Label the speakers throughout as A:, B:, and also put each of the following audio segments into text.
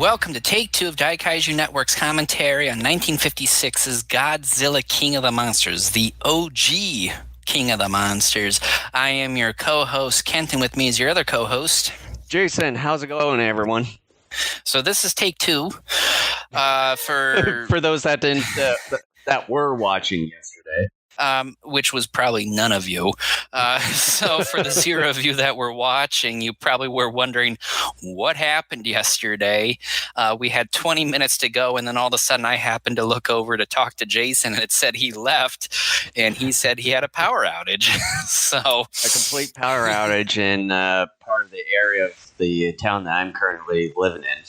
A: Welcome to Take Two of Daikaiju Network's commentary on 1956's Godzilla King of the Monsters, the OG King of the Monsters. I am your co-host, Kent, and with me is your other co-host,
B: Jason. How's it going, everyone?
A: So this is Take Two
B: for those that didn't that were watching yesterday.
A: Which was probably none of you. So for the zero of you that were watching, you probably were wondering what happened yesterday. We had 20 minutes to go, and then all of a sudden I happened to look over to talk to Jason, and it said he left, and he said he had a power outage. So
B: a complete power outage in part of the area of the town that I'm currently living in.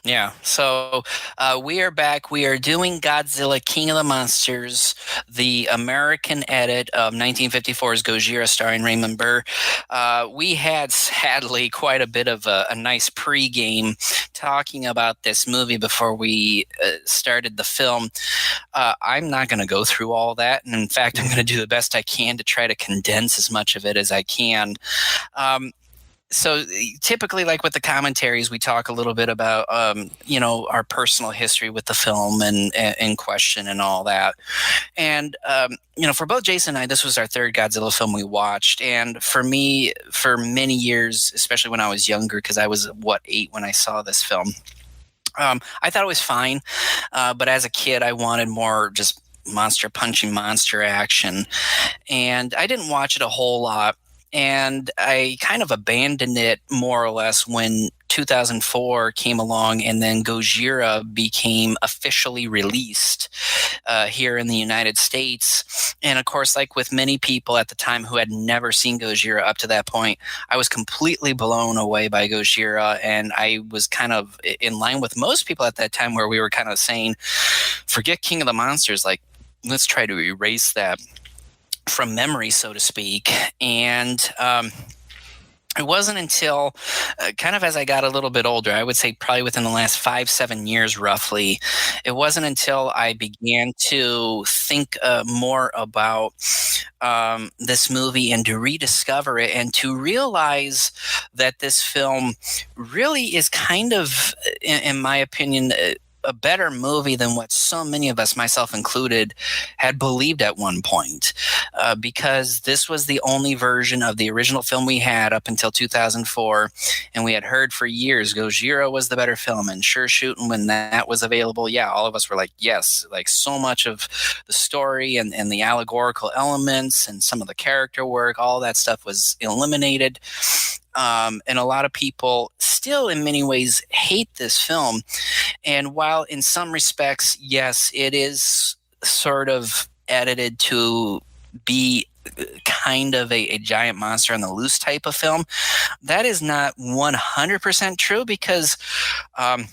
A: Yeah, so we are back. We are doing Godzilla King of the Monsters, the American edit of 1954's Gojira starring Raymond Burr. We had, sadly, quite a bit of a nice pregame talking about this movie before we started the film. I'm not going to go through all that, and in fact, I'm going to do the best I can to try to condense as much of it as I can. So typically, like with the commentaries, we talk a little bit about, our personal history with the film and in question and all that. And, for both Jason and I, this was our third Godzilla film we watched. And for me, for many years, especially when I was younger, because I was, 8 when I saw this film, I thought it was fine. But as a kid, I wanted more just monster punching monster action. And I didn't watch it a whole lot. And I kind of abandoned it more or less when 2004 came along, and then Gojira became officially released here in the United States. And of course, like with many people at the time who had never seen Gojira up to that point, I was completely blown away by Gojira. And I was kind of in line with most people at that time, where we were kind of saying, forget King of the Monsters, like, let's try to erase that from memory, so to speak. And it wasn't until kind of as I got a little bit older, I would say probably within the last 5-7 years roughly, it wasn't until I began to think more about this movie and to rediscover it and to realize that this film really is kind of, in my opinion, a better movie than what so many of us, myself included, had believed at one point, because this was the only version of the original film we had up until 2004, and we had heard for years Gojira was the better film, and sure shooting when that was available, yeah, all of us were like, yes, like so much of the story and the allegorical elements and some of the character work, all that stuff was eliminated. And a lot of people still in many ways hate this film. And while in some respects, yes, it is sort of edited to be kind of a giant monster on the loose type of film, that is not 100% true, because a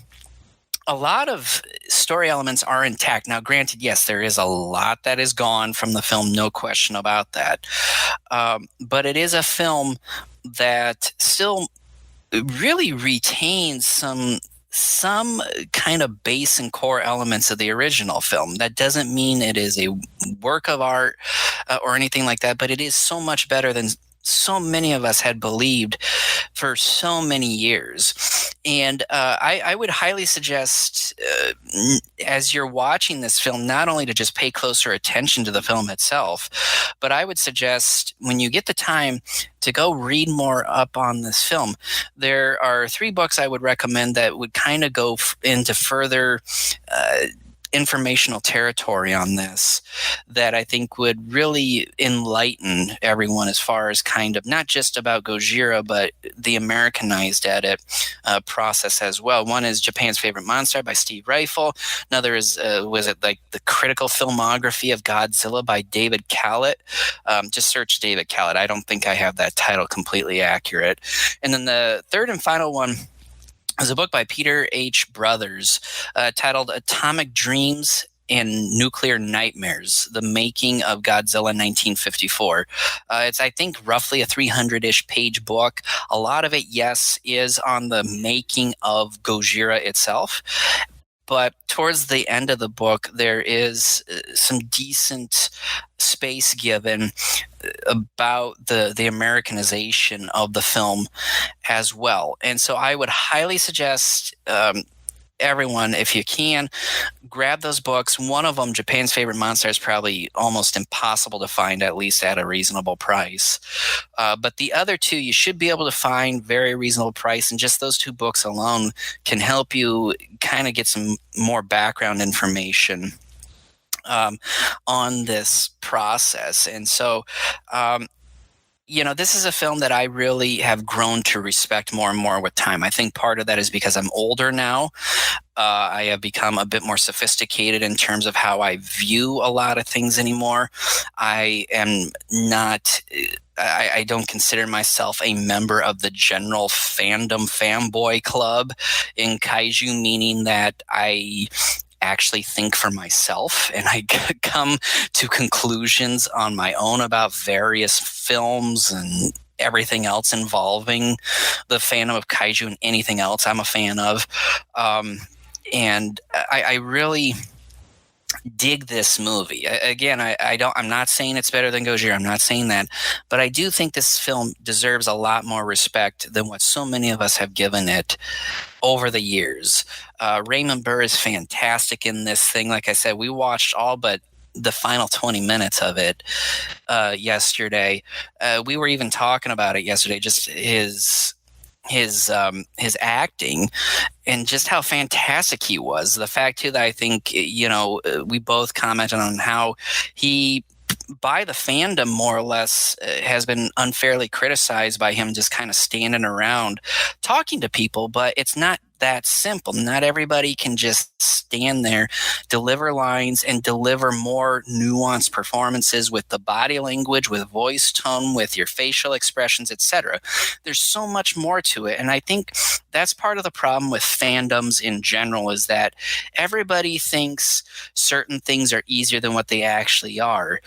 A: lot of story elements are intact. Now, granted, yes, there is a lot that is gone from the film, no question about that. But it is a film that still really retains some kind of base and core elements of the original film. That doesn't mean it is a work of art or anything like that, but it is so much better than so many of us had believed for so many years. And I would highly suggest, as you're watching this film, not only to just pay closer attention to the film itself, but I would suggest when you get the time to go read more up on this film. There are 3 books I would recommend that would kind of go into further informational territory on this, that I think would really enlighten everyone as far as kind of not just about Gojira, but the Americanized edit process as well. One is Japan's Favorite Monster by Steve Reifel. Another is, was it like The Critical Filmography of Godzilla by David Callett? Just search David Callett. I don't think I have that title completely accurate. And then the third and final one is a book by Peter H. Brothers titled Atomic Dreams and Nuclear Nightmares, The Making of Godzilla 1954. It's, I think, roughly a 300-ish page book. A lot of it, yes, is on the making of Gojira itself. But towards the end of the book, there is some decent space given about the Americanization of the film as well. And so I would highly suggest everyone, if you can, grab those books. One of them, Japan's Favorite Monster, is probably almost impossible to find, at least at a reasonable price. But the other two you should be able to find very reasonable price, and just those two books alone can help you kind of get some more background information on this process. And so, this is a film that I really have grown to respect more and more with time. I think part of that is because I'm older now. I have become a bit more sophisticated in terms of how I view a lot of things anymore. I am not, I don't consider myself a member of the general fandom fanboy club in kaiju, meaning that I actually think for myself and I come to conclusions on my own about various films and everything else involving the fandom of kaiju and anything else I'm a fan of. And I really dig this movie. Again, I'm not saying it's better than Gojira. I'm not saying that, but I do think this film deserves a lot more respect than what so many of us have given it over the years. Raymond Burr is fantastic in this thing. Like I said, we watched all but the final 20 minutes of it yesterday. We were even talking about it yesterday, just his acting and just how fantastic he was. The fact too that I think, we both commented on how he, by the fandom more or less, has been unfairly criticized by him just kind of standing around talking to people, but it's not that simple. Not everybody can just stand there, deliver lines, and deliver more nuanced performances with the body language, with voice tone, with your facial expressions, etc. There's so much more to it, and I think that's part of the problem with fandoms in general, is that everybody thinks certain things are easier than what they actually are.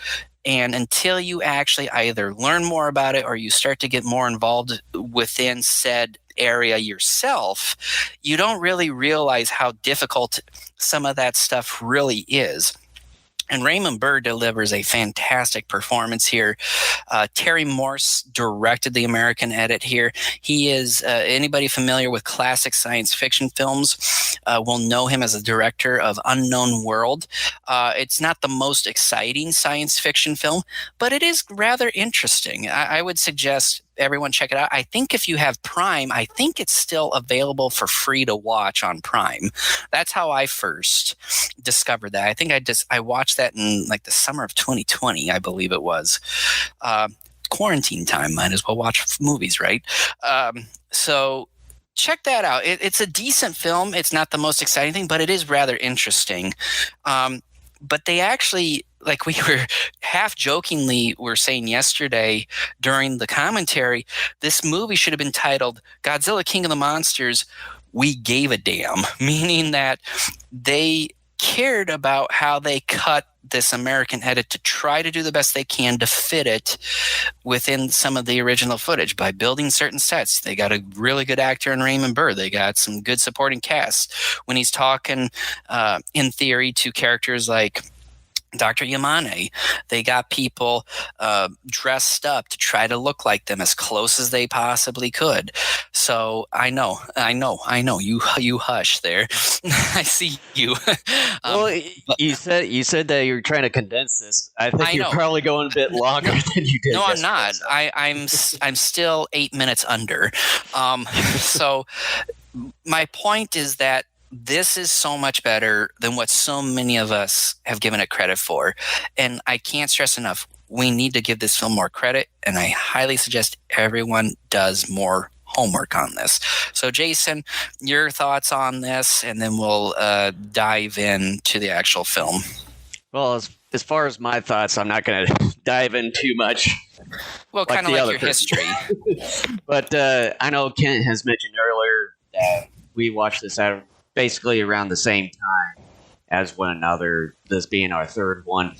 A: And until you actually either learn more about it or you start to get more involved within said area yourself, you don't really realize how difficult some of that stuff really is. And Raymond Burr delivers a fantastic performance here. Terry Morse directed the American edit here. He is, anybody familiar with classic science fiction films will know him as a director of Unknown World. It's not the most exciting science fiction film, but it is rather interesting. I would suggest everyone check it out. I think if you have Prime, I think it's still available for free to watch on Prime. That's how I first discovered that. I think I watched that in like the summer of 2020, I believe it was. Quarantine time, might as well watch movies, right? So check that out. It's a decent film. It's not the most exciting thing, but it is rather interesting. But they actually, like we were half jokingly were saying yesterday during the commentary, this movie should have been titled Godzilla King of the Monsters, We Gave a Damn, meaning that they cared about how they cut this American edit to try to do the best they can to fit it within some of the original footage by building certain sets. They got a really good actor in Raymond Burr. They got some good supporting cast. When he's talking in theory to characters like Dr. Yamane, they got people dressed up to try to look like them as close as they possibly could. So I know. You hush there. I see you.
B: Well, you said that you were trying to condense this. I think you're probably going a bit longer than you did.
A: No, I'm not. I'm still 8 minutes under. So my point is that this is so much better than what so many of us have given it credit for. And I can't stress enough, we need to give this film more credit, and I highly suggest everyone does more homework on this. So Jason, your thoughts on this, and then we'll dive into the actual film.
B: Well, as far as my thoughts, I'm not going to dive in too much.
A: Well, kind of like your history.
B: But I know Kent has mentioned earlier that we watched this out basically around the same time as one another, this being our third one.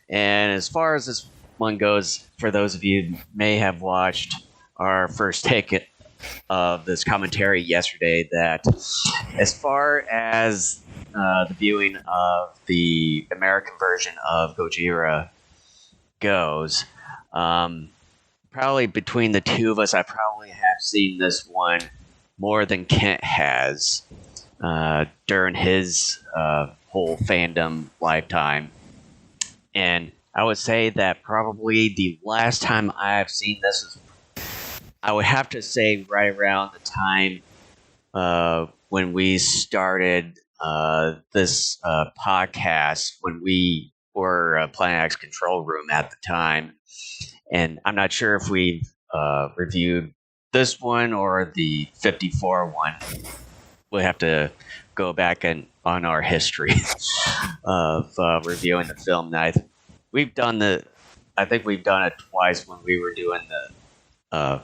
B: And as far as this one goes, for those of you who may have watched our first take of this commentary yesterday, that as far as the viewing of the American version of Gojira, goes. Probably between the two of us, I probably have seen this one more than Kent has during his whole fandom lifetime. And I would say that probably the last time I've seen this is, I would have to say, right around the time when we started this podcast, when we were Planet X Control Room at the time. And I'm not sure if we've reviewed this one or the 54 one. We'll have to go back on our history of reviewing the film. Now, I think we've done it twice when we were doing the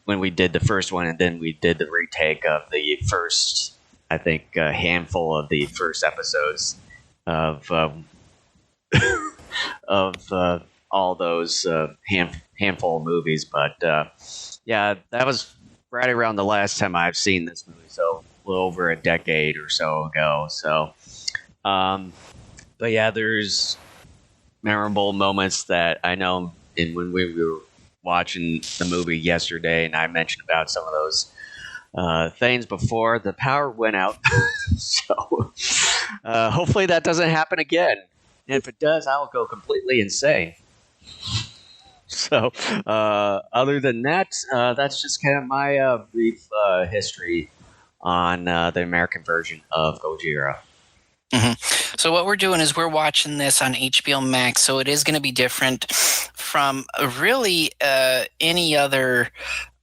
B: when we did the first one, and then we did the retake of the first, I think, handful of the first episodes of all those handful of movies. But yeah, that was right around the last time I've seen this movie, so a little over a decade or so ago. So, but yeah, there's memorable moments that I know. And when we were watching the movie yesterday, and I mentioned about some of those things before, the power went out. So hopefully that doesn't happen again. And if it does, I'll go completely insane. So other than that, that's just kind of my brief history on the American version of Gojira.
A: Mm-hmm. So what we're doing is we're watching this on HBO Max, so it is going to be different from really any other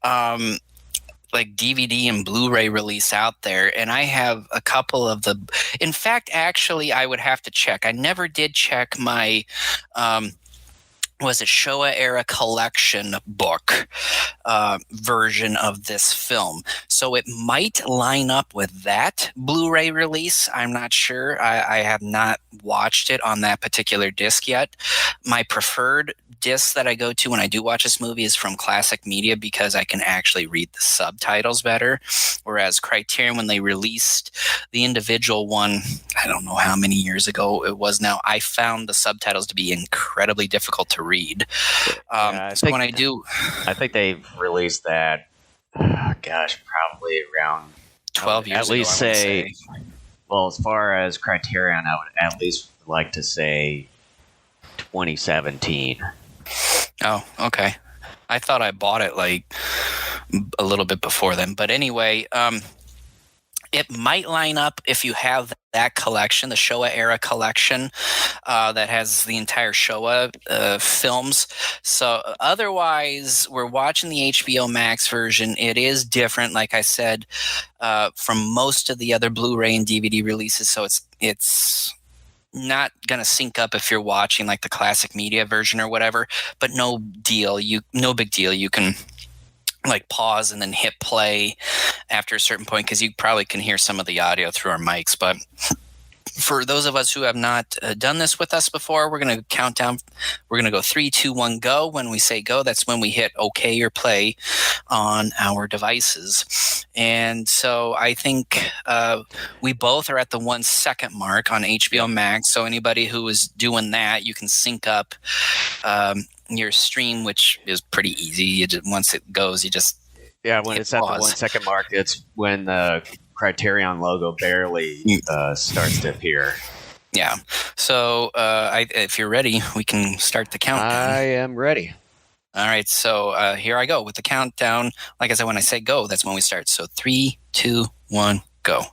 A: like DVD and Blu-ray release out there. And I have a couple of the. In fact, actually, I would have to check. I never did check my. Was it Showa era collection book version of this film? So it might line up with that Blu-ray release. I'm not sure. I have not watched it on that particular disc yet. My preferred disc that I go to when I do watch this movie is from Classic Media, because I can actually read the subtitles better. Whereas Criterion, when they released the individual one, I don't know how many years ago it was now, I found the subtitles to be incredibly difficult to read. I
B: think they've released that, probably around
A: 12 years
B: at
A: ago.
B: least say, well, as far as Criterion, I would at least like to say 2017.
A: Oh, okay. I thought I bought it like a little bit before then. But anyway, it might line up if you have that collection, the Showa era collection that has the entire Showa films. So otherwise, we're watching the HBO Max version. It is different, like I said, from most of the other Blu-ray and DVD releases. So it's not going to sync up if you're watching like the Classic Media version or whatever, but no big deal. You can like pause and then hit play after a certain point, because you probably can hear some of the audio through our mics. But for those of us who have not done this with us before, we're going to count down. We're going to go 3, 2, 1, go. When we say go, that's when we hit OK or play on our devices. And so I think we both are at the 1 second mark on HBO Max. So anybody who is doing that, you can sync up your stream, which is pretty easy. Once it goes, you just
B: when it's pause. At the 1 second mark, it's when the Criterion logo barely starts to appear.
A: Yeah. So if you're ready, we can start the countdown.
B: I am ready.
A: All right. So here I go with the countdown. Like I said, when I say go, that's when we start. So 3, 2, 1, go.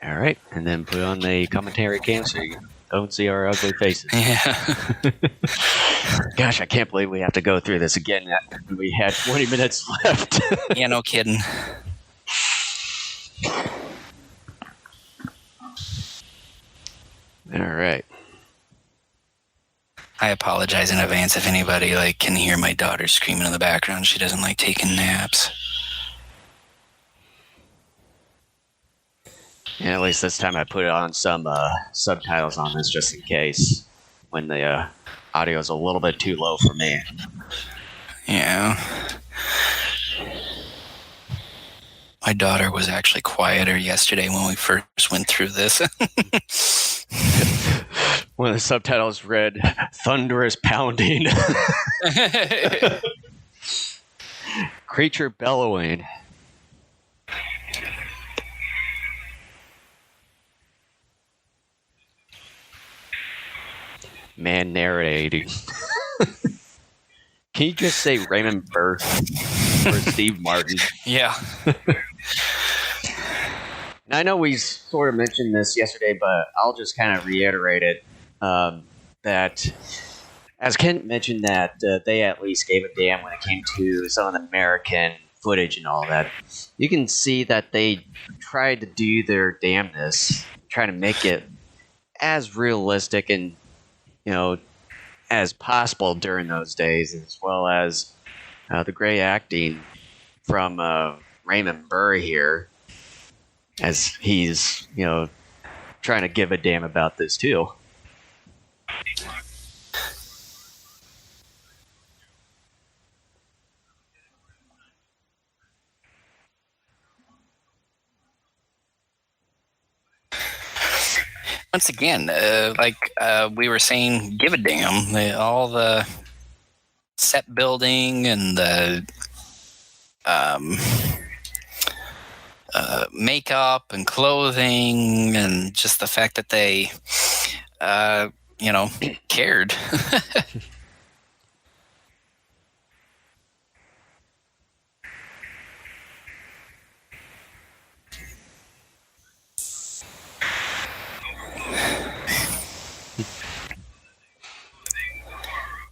B: All right. And then put on the commentary cam so you don't see our ugly faces.
A: Yeah.
B: Gosh, I can't believe we have to go through this again. We had 20 minutes left.
A: Yeah, no kidding.
B: All right.
A: I apologize in advance if anybody can hear my daughter screaming in the background. She doesn't like taking naps.
B: Yeah, at least this time I put on some subtitles on this just in case when the audio is a little bit too low for me.
A: Yeah. My daughter was actually quieter yesterday when we first went through this.
B: One of the subtitles read "Thunderous Pounding." Creature bellowing. Man narrating. Can you just say Raymond Burr or Steve Martin?
A: Yeah.
B: I know we sort of mentioned this yesterday, but I'll just kind of reiterate it. That, as Kent mentioned, that they at least gave a damn when it came to some of the American footage and all that. You can see that they tried to do their damnness, trying to make it as realistic and, as possible during those days, as well as the great acting from Raymond Burr here, as he's, trying to give a damn about this too.
A: Once again, we were saying, give a damn. All the set building and the makeup and clothing, and just the fact that they, cared.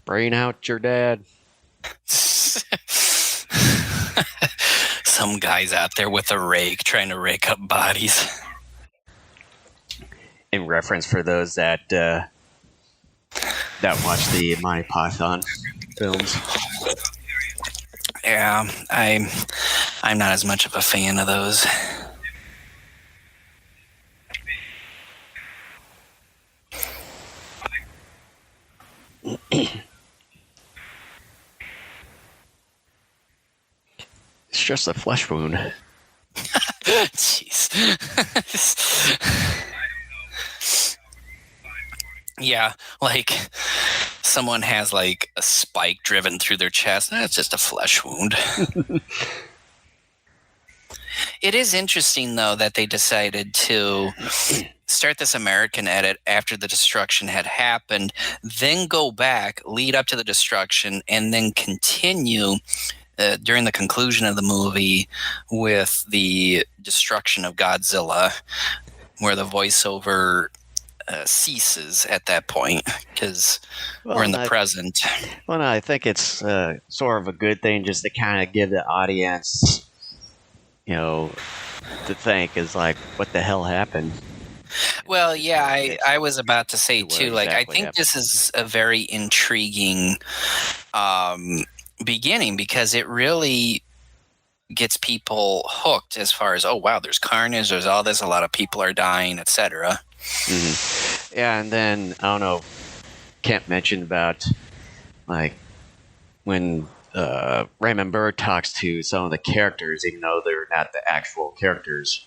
B: Brain out your dad.
A: Some guys out there with a rake trying to rake up bodies.
B: In reference for those that watch the Monty Python films.
A: Yeah, I'm not as much of a fan of those.
B: It's just a flesh wound.
A: Jeez. Yeah, like someone has like a spike driven through their chest. That's just a flesh wound. It is interesting, though, that they decided to start this American edit after the destruction had happened, then go back, lead up to the destruction, and then continue during the conclusion of the movie with the destruction of Godzilla, where the voiceover ceases at that point, because we're in the present.
B: Well, no, I think it's sort of a good thing just to kind of give the audience, to think is like, what the hell happened?
A: Well, yeah, I was about to say too, like, I think this is a very intriguing beginning, because it really gets people hooked as far as, oh wow, there's carnage, there's all this, a lot of people are dying, etc.
B: Mm-hmm. Yeah, and then I don't know, Kent mentioned about like when Raymond Burr talks to some of the characters, even though they're not the actual characters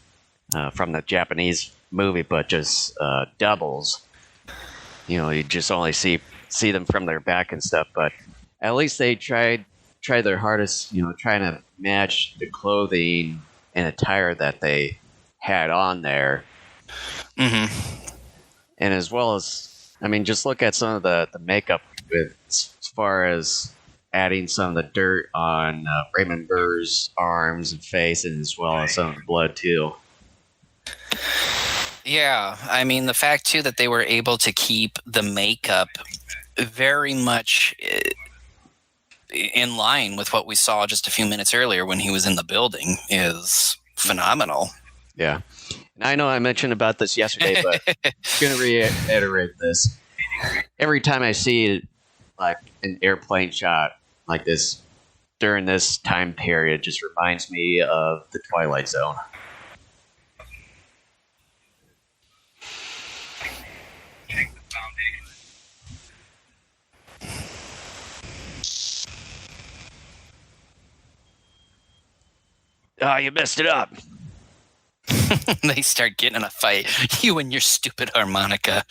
B: from the Japanese movie, but just doubles. You just only see them from their back and stuff, but at least they tried their hardest, trying to match the clothing and attire that they had on there.
A: Mm-hmm.
B: And as well as, just look at some of the makeup as far as adding some of the dirt on Raymond Burr's arms and face, and as well as some of the blood too.
A: Yeah, the fact too that they were able to keep the makeup very much in line with what we saw just a few minutes earlier when he was in the building is phenomenal.
B: Yeah. And I know I mentioned about this yesterday, but I'm going to reiterate this. Every time I see like an airplane shot like this during this time period, just reminds me of the Twilight Zone. Oh, you messed it up.
A: They start getting in a fight. You and your stupid harmonica.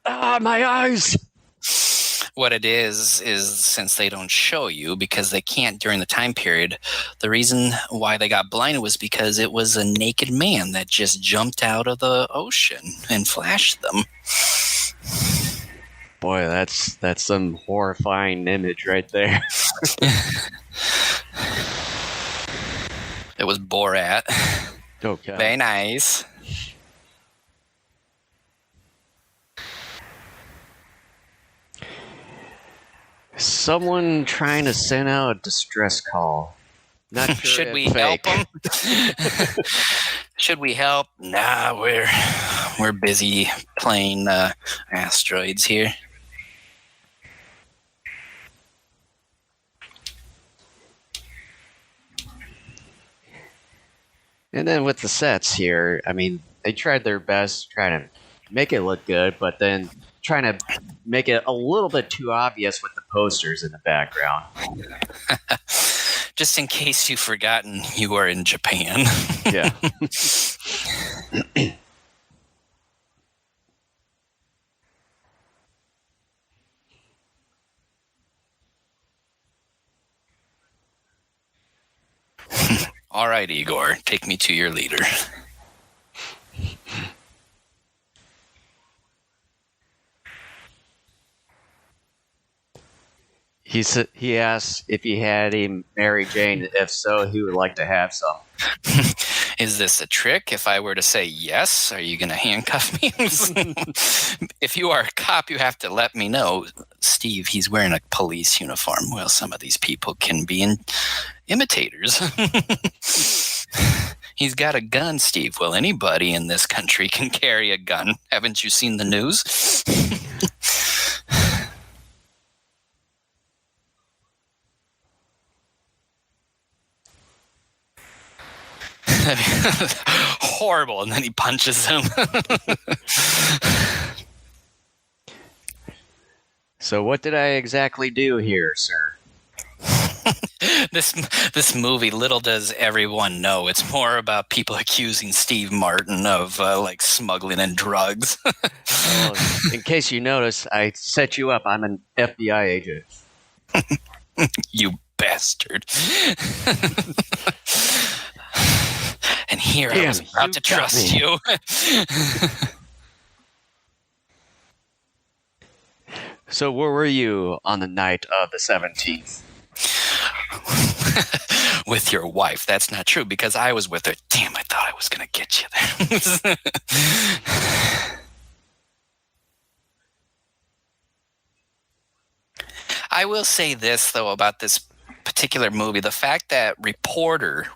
B: Ah, my eyes!
A: What it is since they don't show you because they can't during the time period, the reason why they got blinded was because it was a naked man that just jumped out of the ocean and flashed them.
B: Boy, that's some horrifying image right there.
A: It was Borat.
B: Okay.
A: Very nice.
B: Someone trying to send out a distress call. Not sure
A: Should
B: if
A: we
B: fake.
A: help them? Should we help? Nah, we're busy playing asteroids here.
B: And then with the sets here, I mean, they tried their best trying to make it look good, but then trying to make it a little bit too obvious with the posters in the background.
A: Just in case you've forgotten, you are in Japan.
B: Yeah.
A: All right, Igor, take me to your leader.
B: He asked if he had a Mary Jane. If so, he would like to have some.
A: Is this a trick? If I were to say yes, are you going to handcuff me? If you are a cop, you have to let me know. Steve, he's wearing a police uniform. Well, some of these people can be imitators. He's got a gun, Steve. Well, anybody in this country can carry a gun. Haven't you seen the news? Horrible, and then he punches him.
B: So what did I exactly do here, sir?
A: This movie, little does everyone know, it's more about people accusing Steve Martin of like smuggling and drugs.
B: Well, in case you notice, I set you up. I'm an FBI agent.
A: You bastard. And here I was about to trust you.
B: So where were you on the night of the 17th?
A: With your wife. That's not true because I was with her. Damn, I thought I was going to get you there. I will say this, though, about this particular movie. The fact that reporter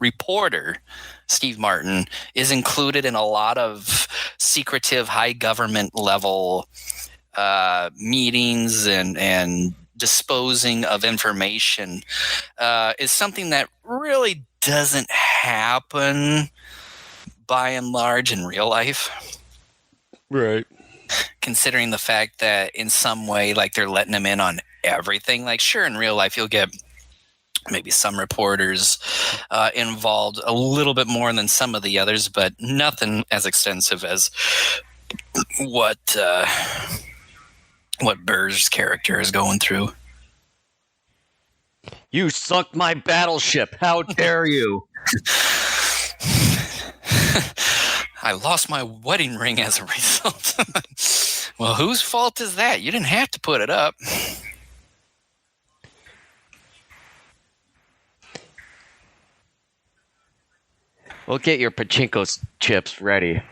A: Steve Martin is included in a lot of secretive high government level meetings and disposing of information is something that really doesn't happen by and large in real life.
B: Right.
A: Considering the fact that in some way, like they're letting him in on everything. Like, sure, in real life, you'll get maybe some reporters involved a little bit more than some of the others, but nothing as extensive as what Burr's character is going through.
B: You sunk my battleship. How dare you?
A: I lost my wedding ring as a result. Well, whose fault is that? You didn't have to put it up.
B: Well, get your pachinko chips ready.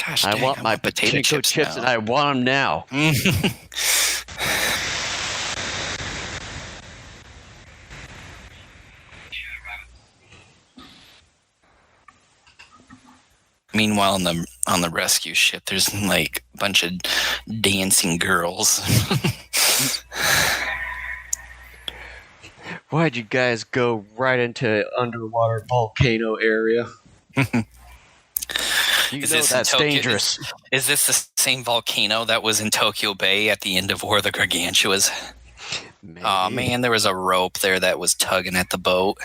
A: Gosh,
B: I
A: dang,
B: want my
A: potato
B: pachinko chips
A: now.
B: and I want them now.
A: Meanwhile, on the rescue ship, there's like a bunch of dancing girls.
B: Why'd you guys go right into underwater volcano area? You
A: Is
B: know
A: this in
B: that's
A: Tokyo?
B: dangerous.
A: Is this the same volcano that was in Tokyo Bay at the end of War of the Gargantuas?
B: Maybe.
A: Oh man, there was a rope there that was tugging at the boat.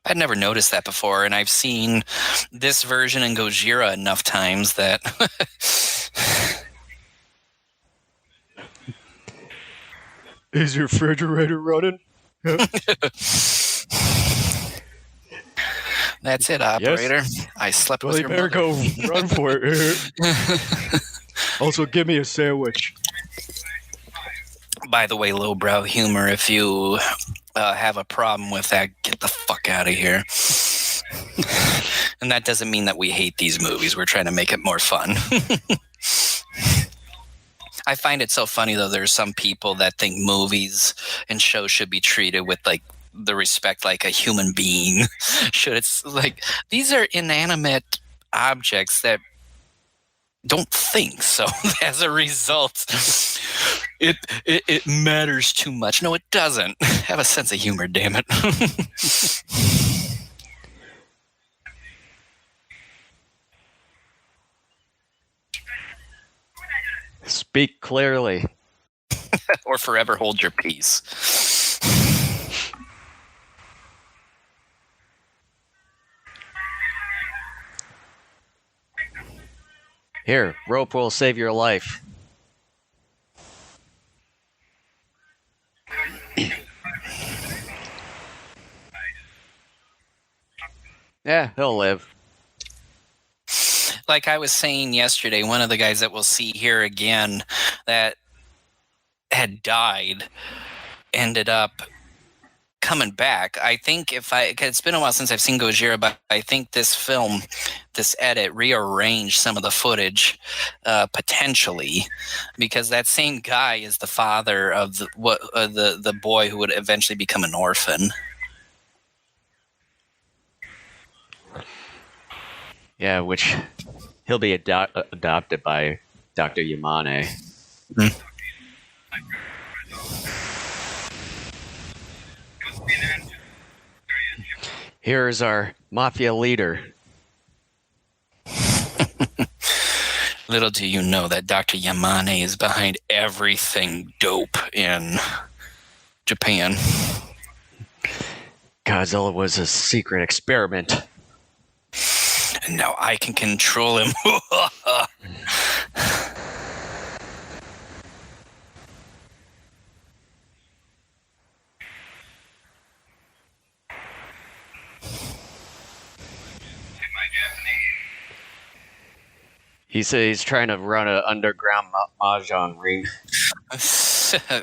A: I'd never noticed that before, and I've seen this version in Gojira enough times that
B: Is your refrigerator running?
A: That's it, operator. I slept with your mother.
B: Go run for it. Also, give me a sandwich.
A: By the way, lowbrow humor, if you have a problem with that, get the fuck out of here. And that doesn't mean that we hate these movies. We're trying to make it more fun. I find it so funny, though. There's some people that think movies and shows should be treated with like the respect like a human being should. It's like these are inanimate objects that don't think. So as a result, it matters too much. No, it doesn't. Have a sense of humor, damn it.
B: Speak clearly.
A: Or forever hold your peace.
B: Here, rope will save your life. Yeah, he'll live.
A: Like I was saying yesterday, one of the guys that we'll see here again that had died ended up coming back. I think cause it's been a while since I've seen Gojira, but I think this film, this edit, rearranged some of the footage potentially, because that same guy is the father of the boy who would eventually become an orphan.
B: Yeah, which he'll be adopted by Dr. Yamane.
A: Mm.
B: Here's our mafia leader.
A: Little do you know that Dr. Yamane is behind everything dope in Japan.
B: Godzilla was a secret experiment.
A: And now I can control him.
B: He said he's trying to run an underground mahjong ring.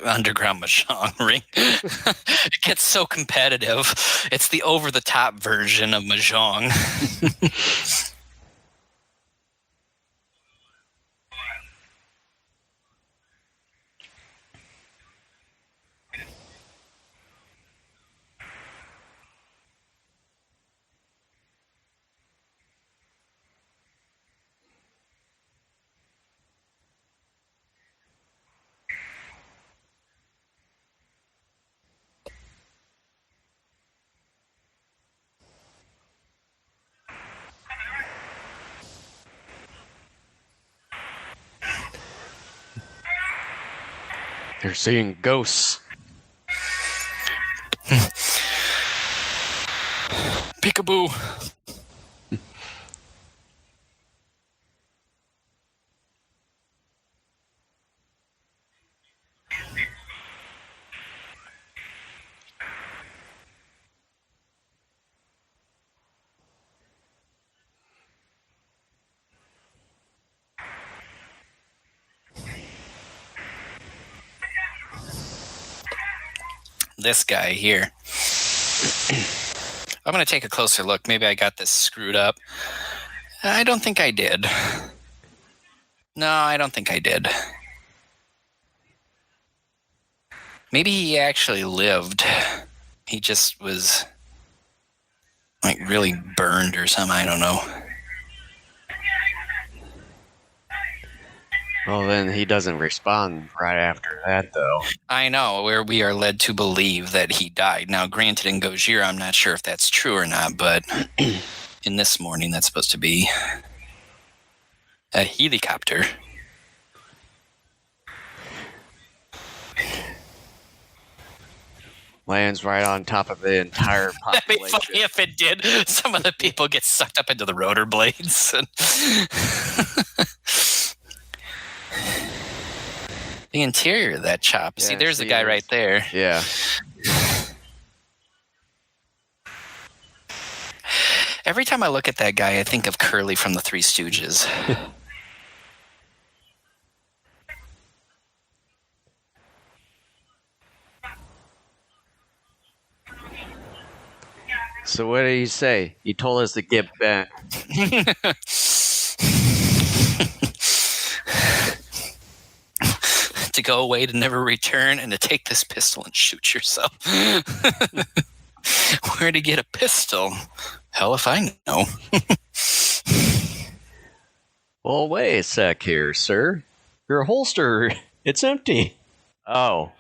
A: Underground mahjong ring. It gets so competitive. It's the over-the-top version of mahjong.
B: They're seeing ghosts.
A: Peekaboo. This guy here. I'm going to take a closer look. Maybe I got this screwed up. I don't think I did. No, I don't think I did. Maybe he actually lived. He just was like really burned or something. I don't know.
B: Well, then he doesn't respond right after that, though.
A: I know, where we are led to believe that he died. Now, granted, in Gojira, I'm not sure if that's true or not, but in this morning, that's supposed to be a helicopter.
B: Lands right on top of the entire
A: That'd be
B: population.
A: funny if it did. Some of the people get sucked up into the rotor blades. The interior of that chop.
B: Yeah,
A: See, there's the guy right there.
B: Yeah.
A: Every time I look at that guy, I think of Curly from the Three Stooges.
B: So what did he say? He told us to get bent.
A: To go away, to never return, and to take this pistol and shoot yourself. Where to get a pistol? Hell if I know.
B: Well, wait a sec here, sir. Your holster, it's empty. Oh.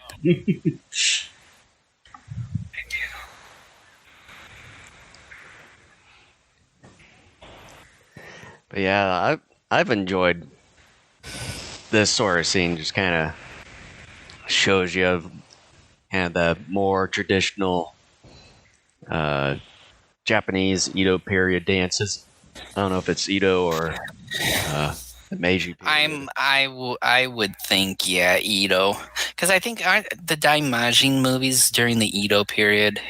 B: But yeah, I've enjoyed this sort of scene. Just kind of shows you kind of the more traditional Japanese Edo period dances. I don't know if it's Edo or the Meiji period.
A: I would think, yeah, Edo, because I think aren't the Daimajin movies during the Edo period.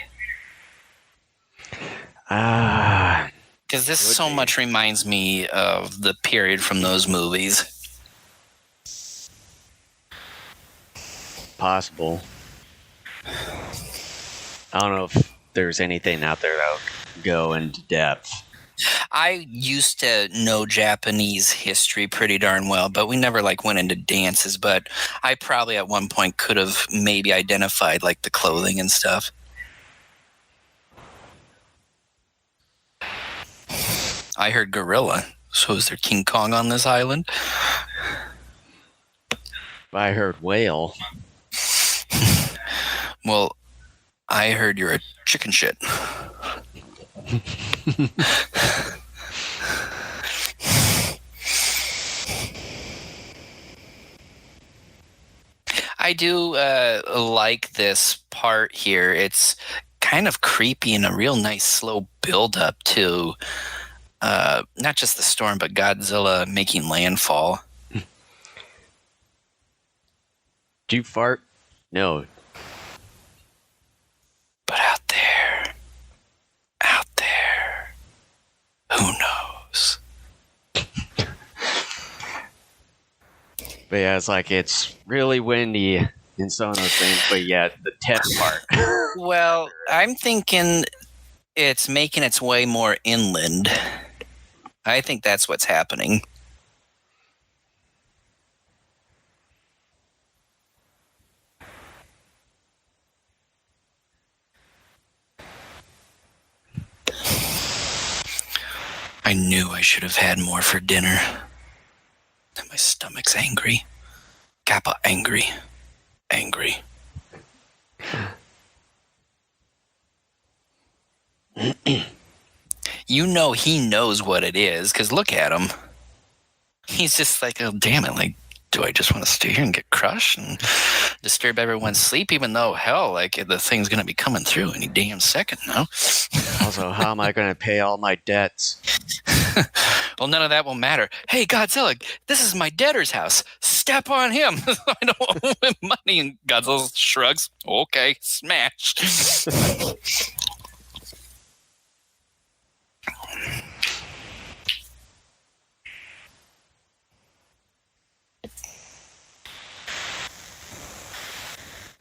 A: Because this so much reminds me of the period from those movies.
B: Possible. I don't know if there's anything out there that'll go into depth.
A: I used to know Japanese history pretty darn well, but we never went into dances. But I probably at one point could have maybe identified the clothing and stuff. I heard gorilla. So is there King Kong on this island?
B: I heard whale.
A: Well, I heard you're a chicken shit. I do like this part here. It's kind of creepy and a real nice slow build up to not just the storm, but Godzilla making landfall.
B: Do you fart? No.
A: But out there, who knows?
B: But yeah, it's really windy in some of those things, but yeah, the tent part.
A: Well, I'm thinking it's making its way more inland. I think that's what's happening. I knew I should have had more for dinner. My stomach's angry. Kappa angry. Angry. You know he knows what it is, because look at him. He's just oh, damn it, do I just want to stay here and get crushed and disturb everyone's sleep, even though, hell, the thing's going to be coming through any damn second now?
B: Also, how am I going to pay all my debts?
A: Well, none of that will matter. Hey, Godzilla, this is my debtor's house. Step on him. I don't owe him money. And Godzilla shrugs. Okay, smash.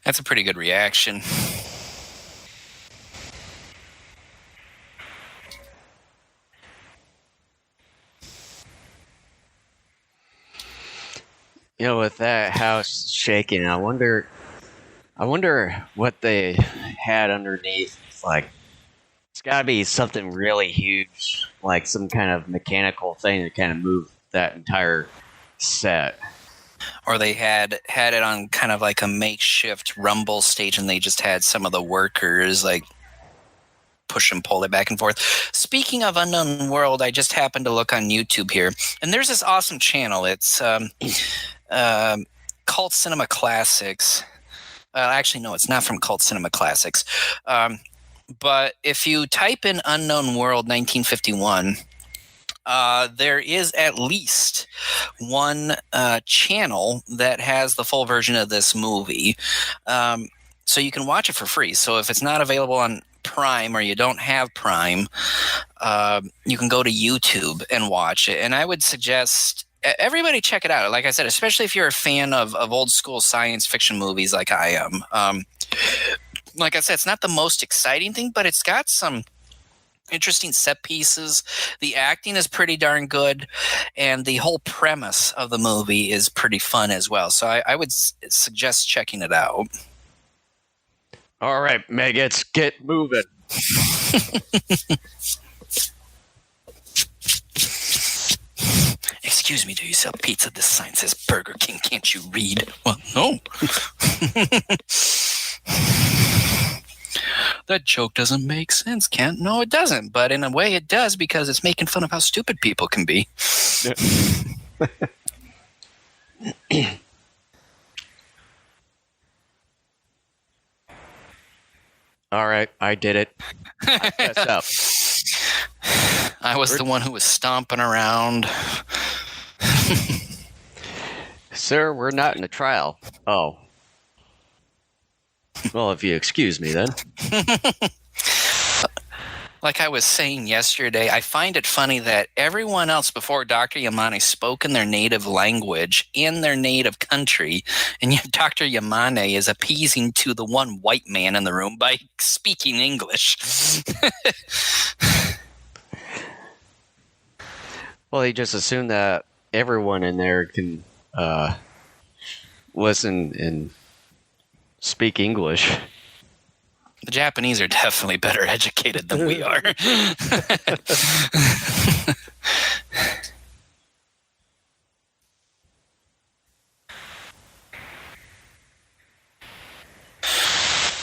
A: That's a pretty good reaction.
B: With that house shaking, I wonder what they had underneath. It's got to be something really huge, like some kind of mechanical thing to kind of move that entire set.
A: or they had it on kind of like a makeshift rumble stage, and they just had some of the workers like push and pull it back and forth. Speaking of Unknown World, I just happened to look on YouTube here, and there's this awesome channel. It's Cult Cinema Classics. Actually, no, it's not from Cult Cinema Classics. But if you type in Unknown World 1951, there is at least one channel that has the full version of this movie. So you can watch it for free. So if it's not available on Prime, or you don't have Prime, you can go to YouTube and watch it. And I would suggest everybody check it out. Like I said, especially if you're a fan of old school science fiction movies like I am. Like I said, it's not the most exciting thing, but it's got some interesting set pieces. The acting is pretty darn good, and the whole premise of the movie is pretty fun as well. So I would suggest checking it out.
B: All right, maggots, get moving.
A: Excuse me, do you sell pizza? This sign says Burger King. Can't you read? Well, no. That joke doesn't make sense, Kent. No, it doesn't. But in a way, it does, because it's making fun of how stupid people can be.
B: All right, I did it. I messed up.
A: I was the one who was stomping around.
B: Sir, we're not in a trial. Oh. Well, if you excuse me, then.
A: Like I was saying yesterday, I find it funny that everyone else before Dr. Yamane spoke in their native language, in their native country, and yet Dr. Yamane is appeasing to the one white man in the room by speaking English.
B: Well, he just assumed that everyone in there can listen and speak English.
A: The Japanese are definitely better educated than we are.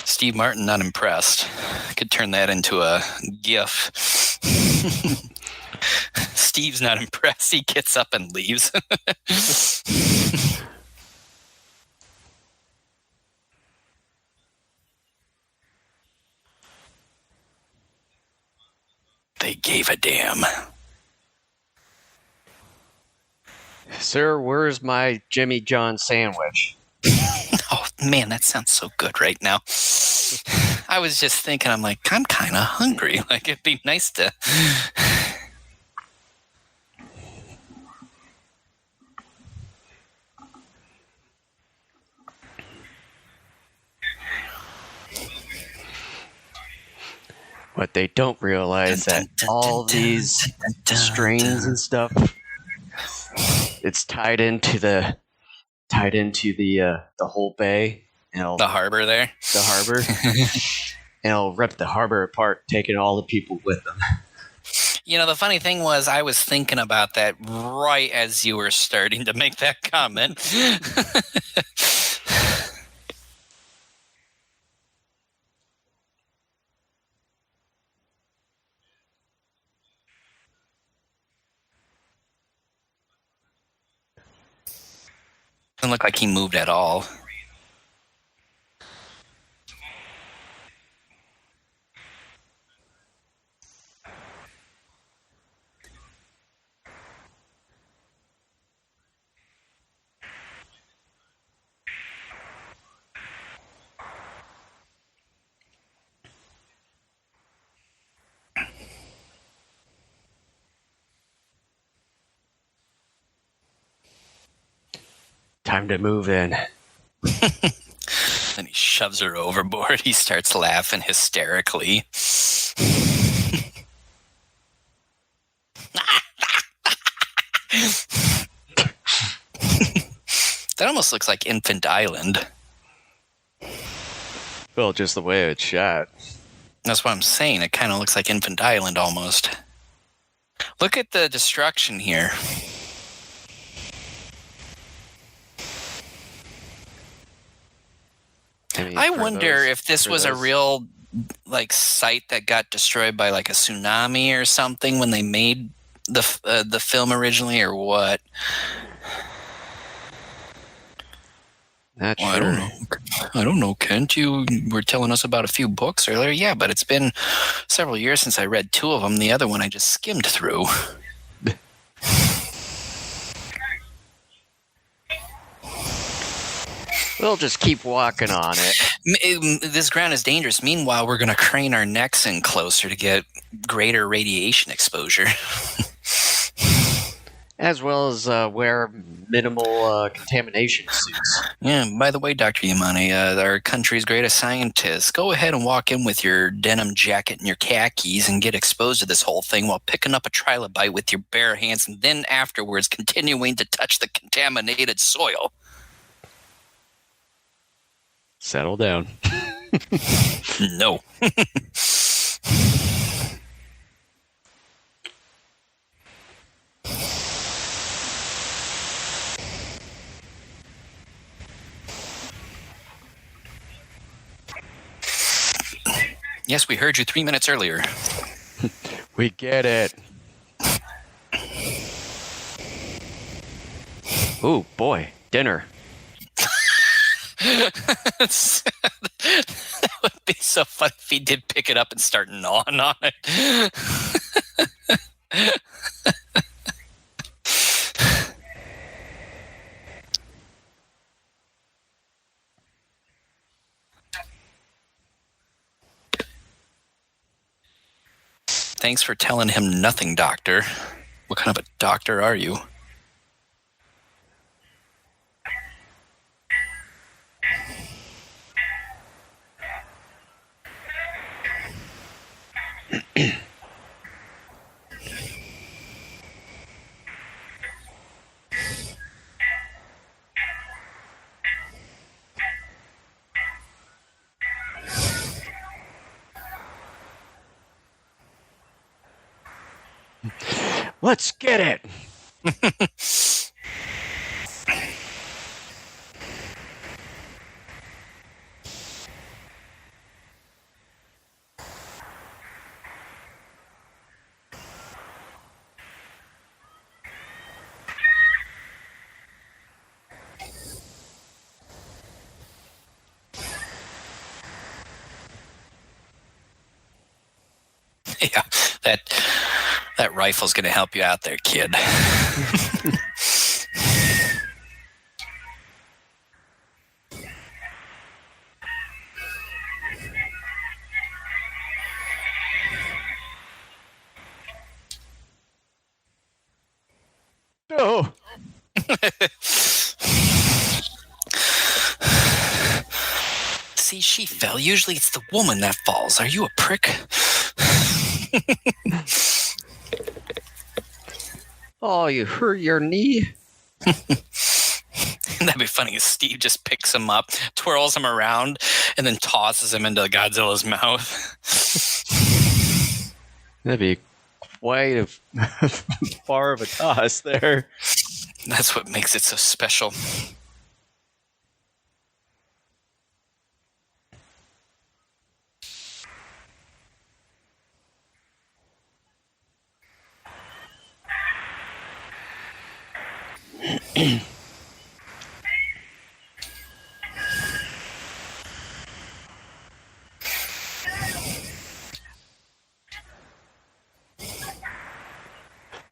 A: Steve Martin, not impressed. Could turn that into a GIF. Steve's not impressed. He gets up and leaves. They gave a damn.
B: Sir, where's my Jimmy John sandwich?
A: Oh, man, that sounds so good right now. I was just thinking, I'm like, I'm kind of hungry. Like, it'd be nice to...
B: What they don't realize that all these strings and stuff, it's tied into the whole bay.
A: The harbor there?
B: The harbor. And it'll rip the harbor apart, taking all the people with them.
A: You know, the funny thing was, I was thinking about that right as you were starting to make that comment. Doesn't look like he moved at all.
B: Time to move in.
A: Then he shoves her overboard. He starts laughing hysterically. That almost looks like Infant Island.
B: Well, just the way it's shot.
A: That's what I'm saying. It kind of looks like Infant Island almost. Look at the destruction here.
B: mean,
A: I
B: for
A: wonder
B: those-
A: if this
B: for
A: was a
B: those-
A: real like site that got destroyed by like a tsunami or something when they made the film originally, or what?
B: Not
A: Well,
B: sure.
A: I don't know, Kent. You were telling us about a few books earlier. Yeah, but it's been several years since I read two of them. The other one I just skimmed through.
B: We'll just keep walking on it.
A: This ground is dangerous. Meanwhile, we're going to crane our necks in closer to get greater radiation exposure.
B: As well as wear minimal contamination suits.
A: Yeah, by the way, Dr. Yamane, our country's greatest scientist, go ahead and walk in with your denim jacket and your khakis and get exposed to this whole thing while picking up a trilobite with your bare hands and then afterwards continuing to touch the contaminated soil.
B: Settle down.
A: No. Yes, we heard you 3 minutes earlier.
B: We get it. Ooh, boy, dinner.
A: That would be so funny if he did pick it up and start gnawing on it. Thanks for telling him nothing, doctor. What kind of a doctor are you?
B: Let's get it.
A: Yeah, that rifle's going to help you out there, kid.
B: Oh.
A: See, she fell. Usually it's the woman that falls. Are you a prick?
B: Oh, you hurt your knee?
A: That'd be funny if Steve just picks him up, twirls him around, and then tosses him into Godzilla's mouth.
B: That'd be quite a far of a toss there.
A: That's what makes it so special.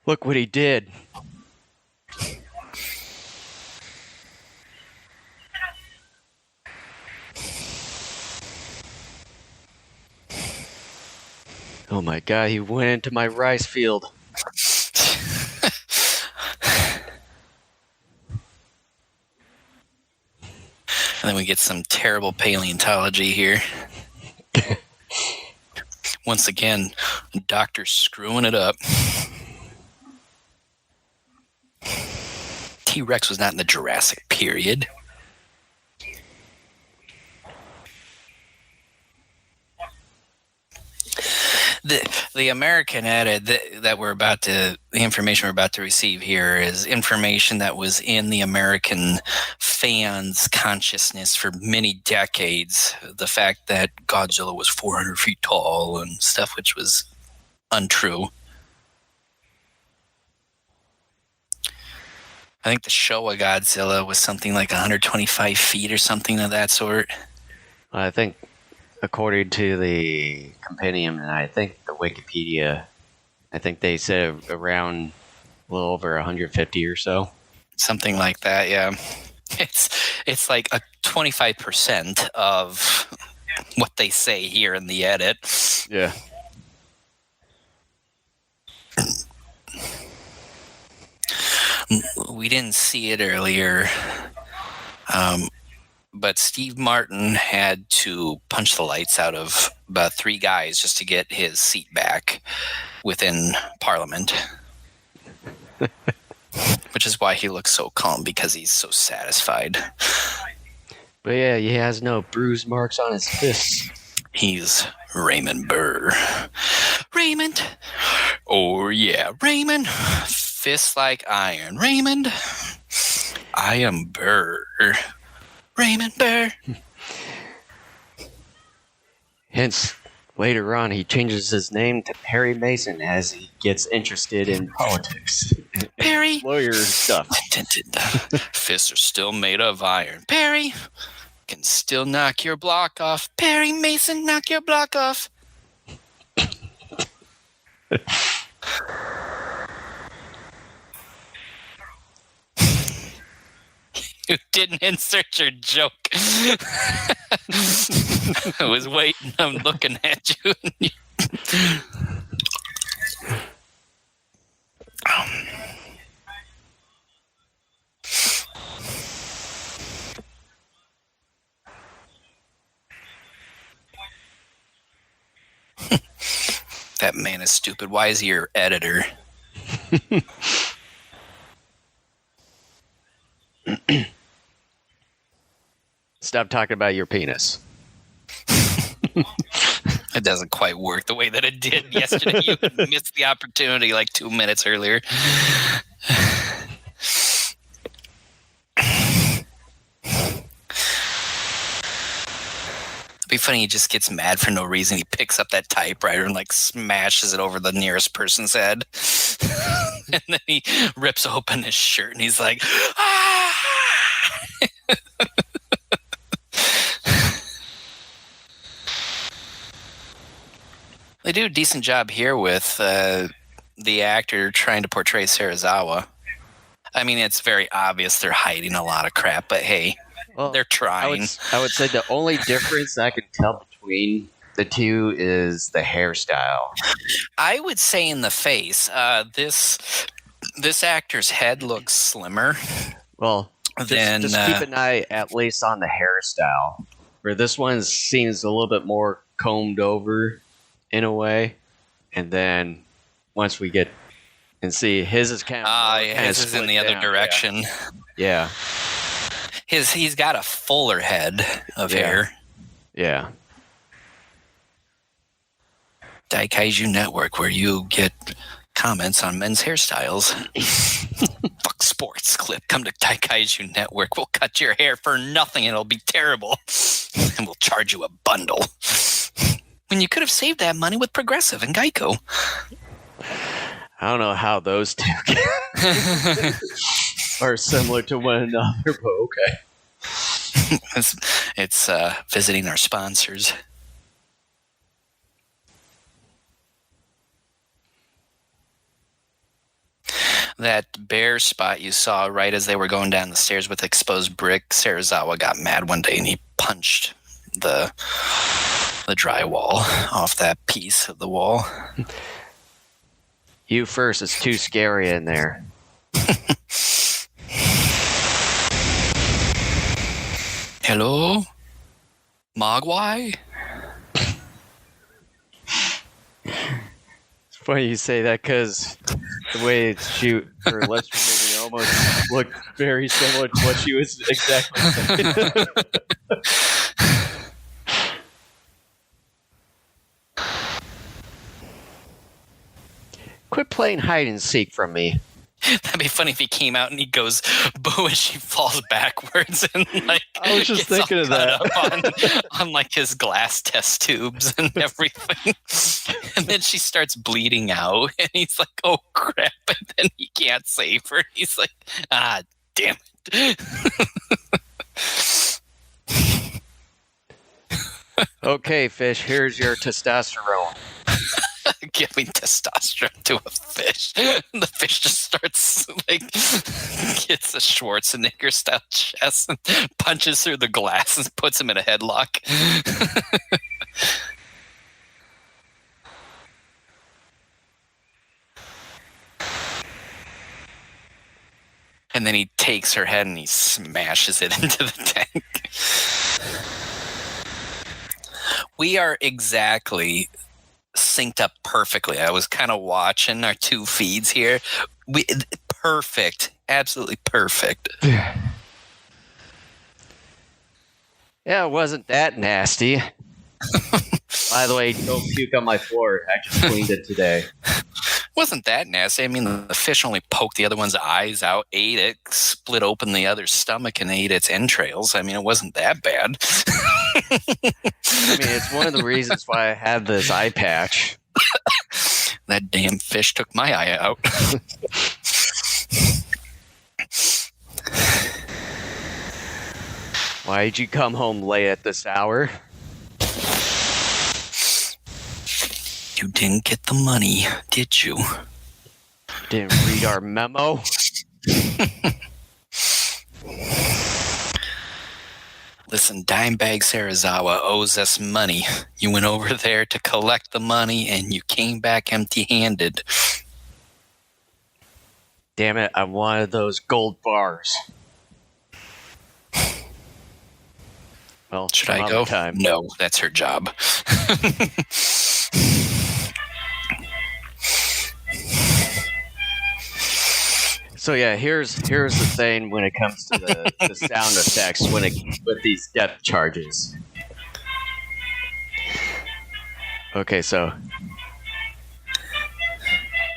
B: Look what he did. Oh my god, he went into my rice field.
A: And then we get some terrible paleontology here. Once again, the doctor's screwing it up. T-Rex was not in the Jurassic period. The American edit that the information we're about to receive here is information that was in the American fans' consciousness for many decades. The fact that Godzilla was 400 feet tall and stuff, which was untrue. I think the Showa Godzilla was something like 125 feet or something of that sort.
B: I think, according to the compendium, and I think the Wikipedia, I think they said around a little over 150 or so.
A: Something like that, yeah. It's like a 25% of what they say here in the edit.
B: Yeah.
A: We didn't see it earlier, but Steve Martin had to punch the lights out of about 3 guys just to get his seat back within Parliament. Which is why he looks so calm, because he's so satisfied.
B: But yeah, he has no bruise marks on his fists.
A: He's Raymond Burr. Raymond! Oh yeah, Raymond! Fists like iron. Raymond! I am Burr. Raymond Burr.
B: Hence, later on, he changes his name to Perry Mason as he gets interested in politics.
A: Perry!
B: Lawyer stuff.
A: Fists are still made of iron. Perry! Can still knock your block off. Perry Mason, knock your block off. You didn't insert your joke. I was waiting. I'm looking at you. That man is stupid. Why is he your editor?
B: Stop talking about your penis.
A: It doesn't quite work the way that it did yesterday. You missed the opportunity like 2 minutes earlier. It'd be funny, he just gets mad for no reason. He picks up that typewriter and like smashes it over the nearest person's head. And then he rips open his shirt and he's like, ah! They do a decent job here with the actor trying to portray Serizawa. I mean, it's very obvious they're hiding a lot of crap, but hey,
B: Well,
A: they're trying.
B: I would say the only difference I can tell between the two is the hairstyle.
A: I would say in the face, this actor's head looks slimmer.
B: Well,
A: Then
B: just keep an eye at least on the hairstyle. Where this one seems a little bit more combed over in a way, and then once we get and see his is kind of
A: his is in the other direction.
B: Yeah.
A: He's got a fuller head of hair.
B: Yeah.
A: Daikaiju Network, where you get comments on men's hairstyles. Fuck sports clip. Come to Daikaiju Network. We'll cut your hair for nothing and it'll be terrible. And we'll charge you a bundle. When you could have saved that money with Progressive and Geico.
B: I don't know how those two are similar to one another, but okay.
A: It's visiting our sponsors. That bear spot you saw right as they were going down the stairs with exposed brick, Serizawa got mad one day and he punched the drywall off that piece of the wall.
B: You first. It's too scary in there.
A: Hello? Mogwai?
B: It's funny you say that because the way it's shoot for Let's movie almost looked very similar to what she was exactly saying. Quit playing hide and seek from me.
A: That'd be funny if he came out and he goes boo and she falls backwards and like
B: I was just
A: gets all
B: thinking of
A: cut
B: that.
A: up on like his glass test tubes and everything. And then she starts bleeding out and he's like, oh crap, and then he can't save her. He's like, ah damn it.
B: Okay, fish, here's your testosterone.
A: Giving testosterone to a fish. The fish just starts like gets a Schwarzenegger style chest and punches through the glass and puts him in a headlock. And then he takes her head and he smashes it into the tank. We are exactly synced up perfectly. I was kind of watching our two feeds here. Perfect. Absolutely perfect.
B: Yeah, it wasn't that nasty. By the way, don't puke on my floor. I just cleaned it today.
A: Wasn't that nasty. I mean, the fish only poked the other one's eyes out, ate it, split open the other's stomach, and ate its entrails. I mean, it wasn't that bad.
B: I mean, it's one of the reasons why I have this eye patch.
A: That damn fish took my eye out.
B: Why'd you come home late at this hour?
A: You didn't get the money, did you?
B: Didn't read our memo?
A: Listen, Dimebag Sarazawa owes us money. You went over there to collect the money and you came back empty-handed.
B: Damn it, I wanted those gold bars. Well,
A: should I go?
B: Time.
A: No, that's her job.
B: So yeah, here's the thing when it comes to the sound effects with these depth charges. Okay, so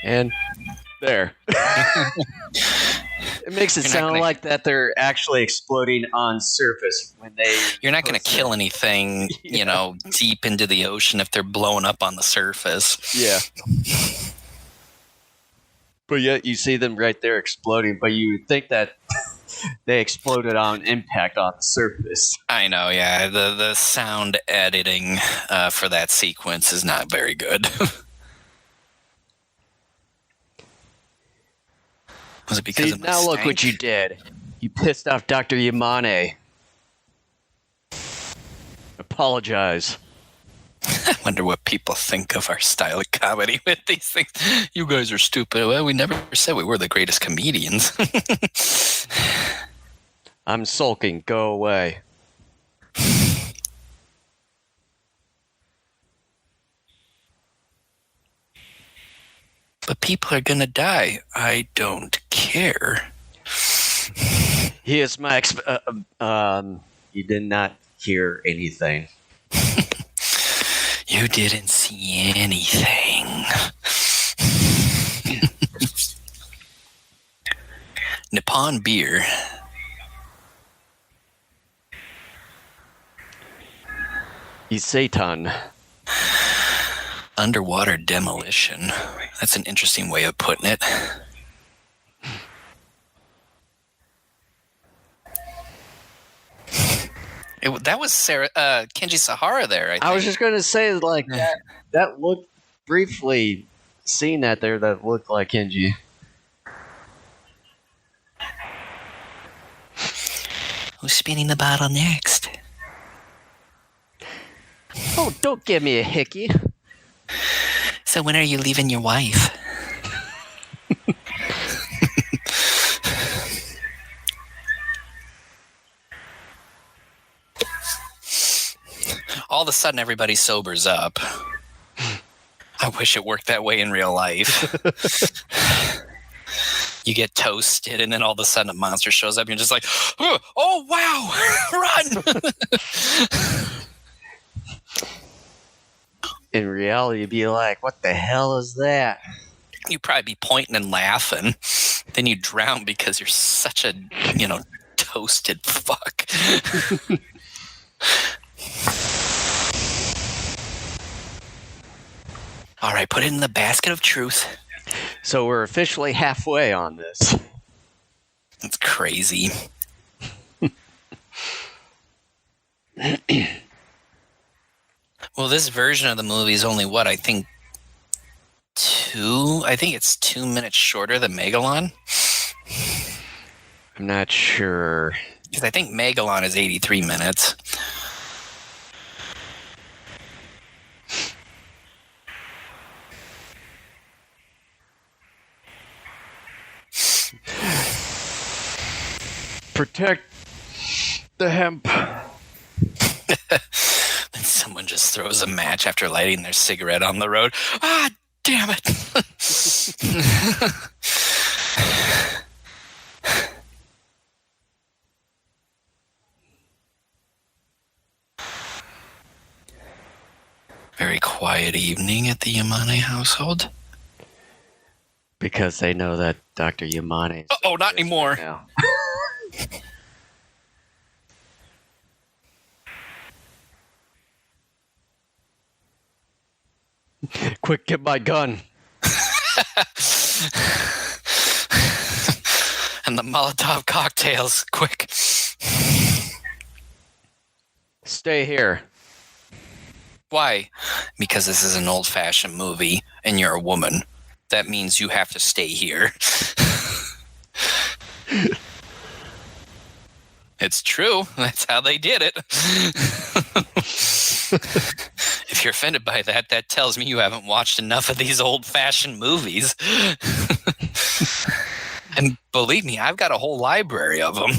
B: and there. It makes it sound like that they're actually exploding on surface when they.
A: You're not going to kill anything, you know, deep into the ocean if they're blowing up on the surface.
B: Yeah. But yet you see them right there exploding, but you would think that they exploded on impact on the surface.
A: I know, yeah. The sound editing for that sequence is not very good. Was it because of
B: now look what you did. You pissed off Dr. Yamane. Apologize.
A: I wonder what people think of our style of comedy with these things. You guys are stupid. Well, we never said we were the greatest comedians.
B: I'm sulking. Go away.
A: But people are gonna die. I don't care.
B: He is my you did not hear anything.
A: You didn't see anything. Nippon beer.
B: He's Satan.
A: Underwater demolition. That's an interesting way of putting it. That was Kenji Sahara there, I think.
B: I was just going to say, like, that looked briefly seen that there that looked like Kenji.
A: Who's spinning the bottle next?
B: Oh, don't give me a hickey.
A: So when are you leaving your wife? All of a sudden, everybody sobers up. I wish it worked that way in real life. You get toasted, and then all of a sudden a monster shows up, and you're just like, oh, wow, run!
B: In reality, you'd be like, what the hell is that?
A: You'd probably be pointing and laughing. Then you drown because you're such a, toasted fuck. All right, put it in the basket of truth.
B: So we're officially halfway on this.
A: That's crazy. Well, this version of the movie is only what, I think it's 2 minutes shorter than Megalon.
B: I'm not sure.
A: Because I think Megalon is 83 minutes.
B: Protect the hemp.
A: Then someone just throws a match after lighting their cigarette on the road. Ah, damn it. Very quiet evening at the Yamane household.
B: Because they know that Dr. Yamane.
A: Oh, not anymore.
B: Now. Quick, get my gun.
A: And the Molotov cocktails, quick.
B: Stay here.
A: Why? Because this is an old-fashioned movie, and you're a woman. That means you have to stay here. It's true. That's how they did it. If you're offended by that, that tells me you haven't watched enough of these old-fashioned movies. And believe me, I've got a whole library of them.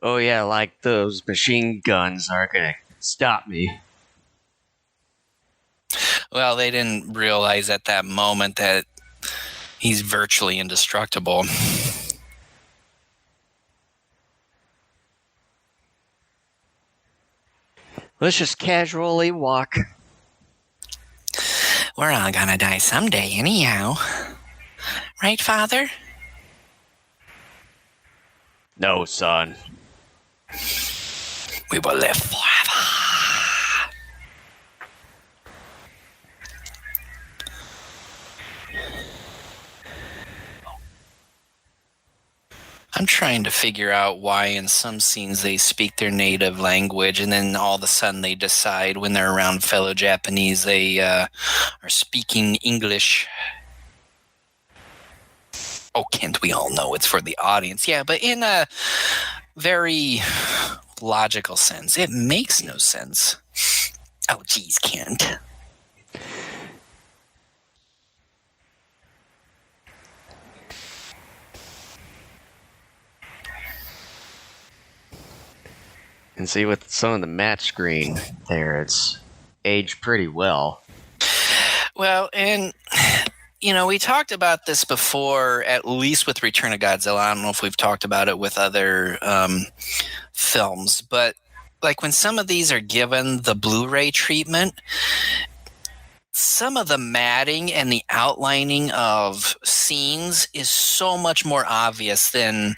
B: Oh yeah, like those machine guns aren't gonna stop me.
A: Well, they didn't realize at that moment that he's virtually indestructible.
B: Let's just casually walk.
A: We're all gonna die someday anyhow. Right, Father?
B: No, son.
A: We will live forever. I'm trying to figure out why in some scenes they speak their native language and then all of a sudden they decide when they're around fellow Japanese they are speaking English. Oh, can't we all know it's for the audience? Yeah, but in a very logical sense, it makes no sense. Oh, geez, Kent.
B: And see, with some of the match screen there, it's aged pretty well.
A: Well, and we talked about this before, at least with Return of Godzilla. I don't know if we've talked about it with other films, but like when some of these are given the Blu-ray treatment, some of the matting and the outlining of scenes is so much more obvious than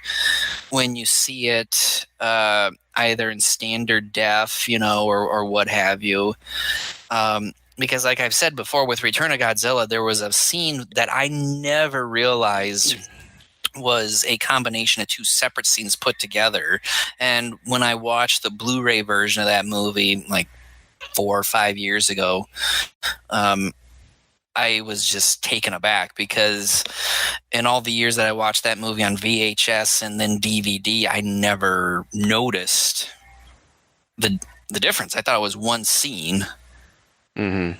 A: when you see it either in standard def, or what have you. Because like I've said before, with Return of Godzilla, there was a scene that I never realized was a combination of two separate scenes put together. And when I watched the Blu-ray version of that movie, like 4 or 5 years ago, I was just taken aback because in all the years that I watched that movie on VHS and then DVD, I never noticed the difference. I thought it was one scene.
B: Mm-hmm.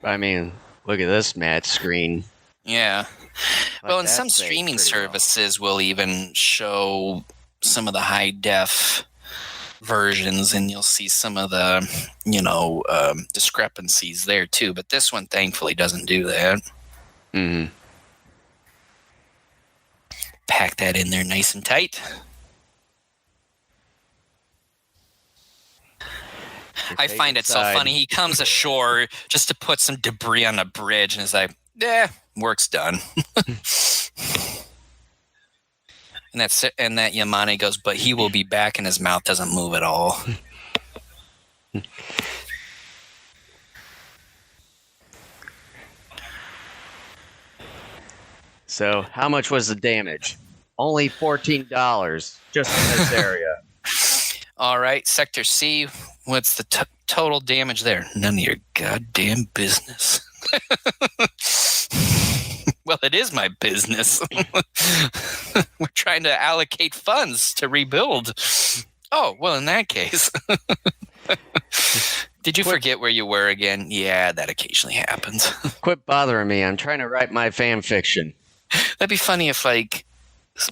B: I mean, look at this match screen.
A: Yeah. Well, and some
B: That's
A: streaming
B: pretty well.
A: services will even show some of the high def versions, and you'll see some of the, discrepancies there too. But this one, thankfully, doesn't do that.
B: Mm-hmm.
A: Pack that in there nice and tight. I find it so funny. He comes ashore just to put some debris on a bridge and is like, work's done. And that's it. And that Yamane goes, but he will be back, and his mouth doesn't move at all.
B: So, how much was the damage? Only $14, just in this area.
A: All right, Sector C, what's the total damage there? None of your goddamn business. Well, it is my business. We're trying to allocate funds to rebuild. Oh, well, in that case. Did you forget where you were again? Yeah, that occasionally happens.
B: Quit bothering me. I'm trying to write my fan fiction.
A: That'd be funny if, like,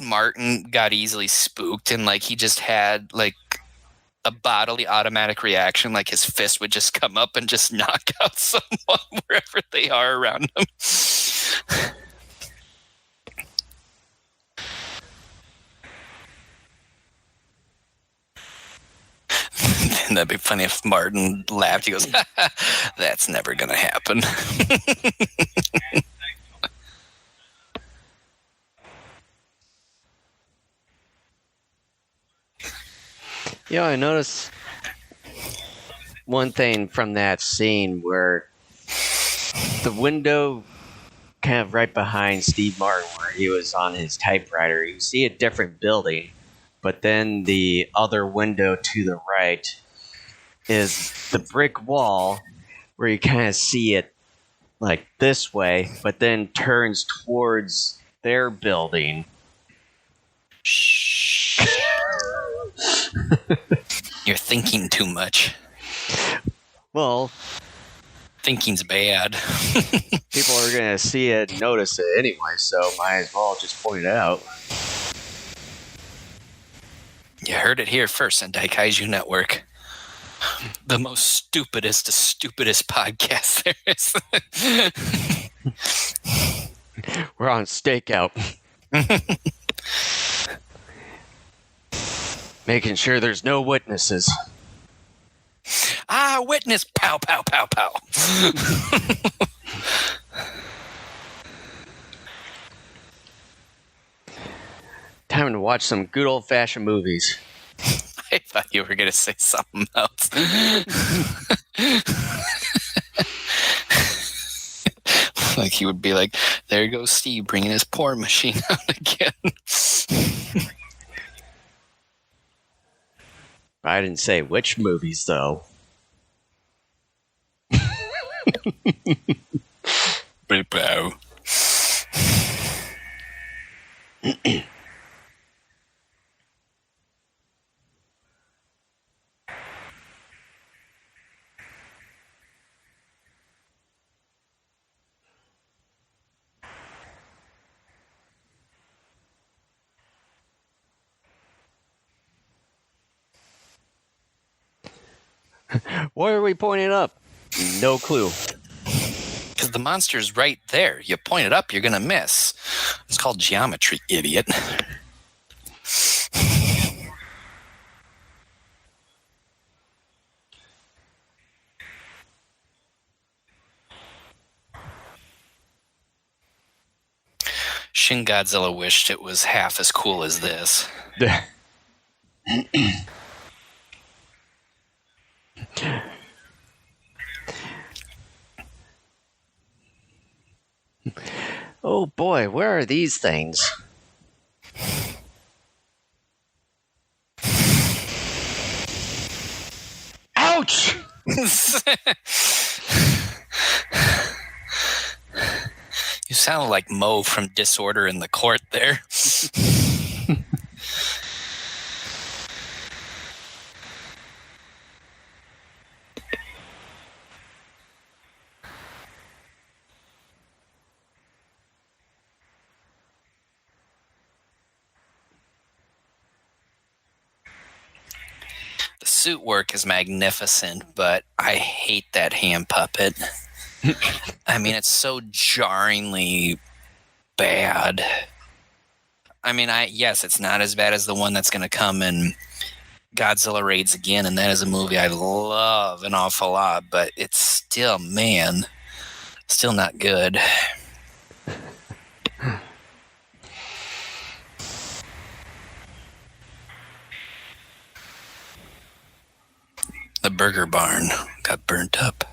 A: Martin got easily spooked and, like, he just had, like, a bodily automatic reaction, like his fist would just come up and just knock out someone wherever they are around him. And that'd be funny if Martin laughed. He goes, that's never going to happen.
B: Yeah, I noticed one thing from that scene where the window kind of right behind Steve Martin where he was on his typewriter, you see a different building, but then the other window to the right is the brick wall where you kind of see it like this way, but then turns towards their building.
A: Shh. You're thinking too much.
B: Well,
A: thinking's bad.
B: People are going to see it and notice it anyway, so might as well just point it out.
A: You heard it here first on Daikaiju Network. The most stupidest podcast there is.
B: We're on stakeout. Making sure there's no witnesses.
A: Witness! Pow, pow, pow, pow.
B: Time to watch some good old-fashioned movies.
A: I thought you were going to say something else. Like he would be like, there goes Steve bringing his porn machine out again.
B: I didn't say which movies, though.
A: Bow.
B: Why are we pointing up? No clue.
A: Because the monster's right there. You point it up, you're going to miss. It's called geometry, idiot. Shin Godzilla wished it was half as cool as this.
B: Oh boy, where are these things? Ouch!
A: You sound like Mo from Disorder in the Court there. The suit work is magnificent, but I hate that hand puppet. I mean, it's so jarringly bad. I mean, yes, it's not as bad as the one that's going to come in Godzilla Raids Again, and that is a movie I love an awful lot, but it's still, man, still not good. The Burger Barn got burnt up.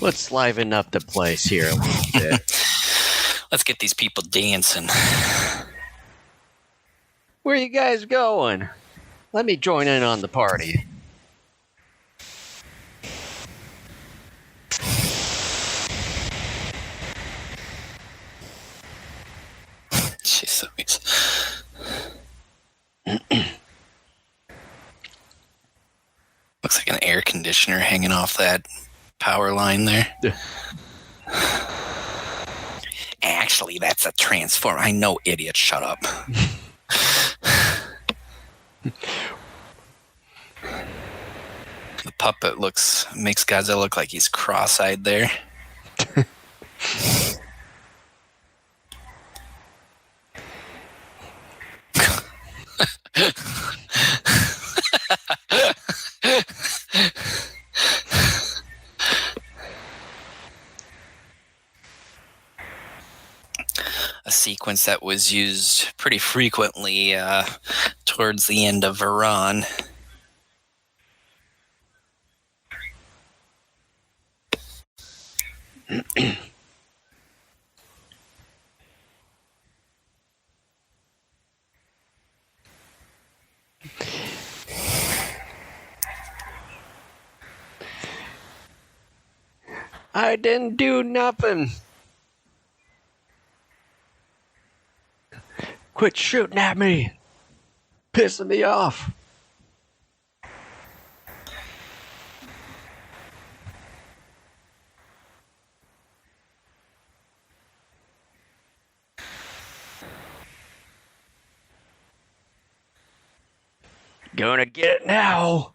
B: Let's liven up the place here a little bit.
A: Let's get these people dancing.
B: Where you guys going? Let me join in on the party.
A: Jeez Louise. Looks like an air conditioner hanging off that power line there. Actually, that's a transformer. I know, idiot. Shut up. The puppet makes Godzilla look like he's cross-eyed there. A sequence that was used pretty frequently towards the end of Varan.
B: I didn't do nothing. Quit shooting at me. Pissing me off. Gonna get it now.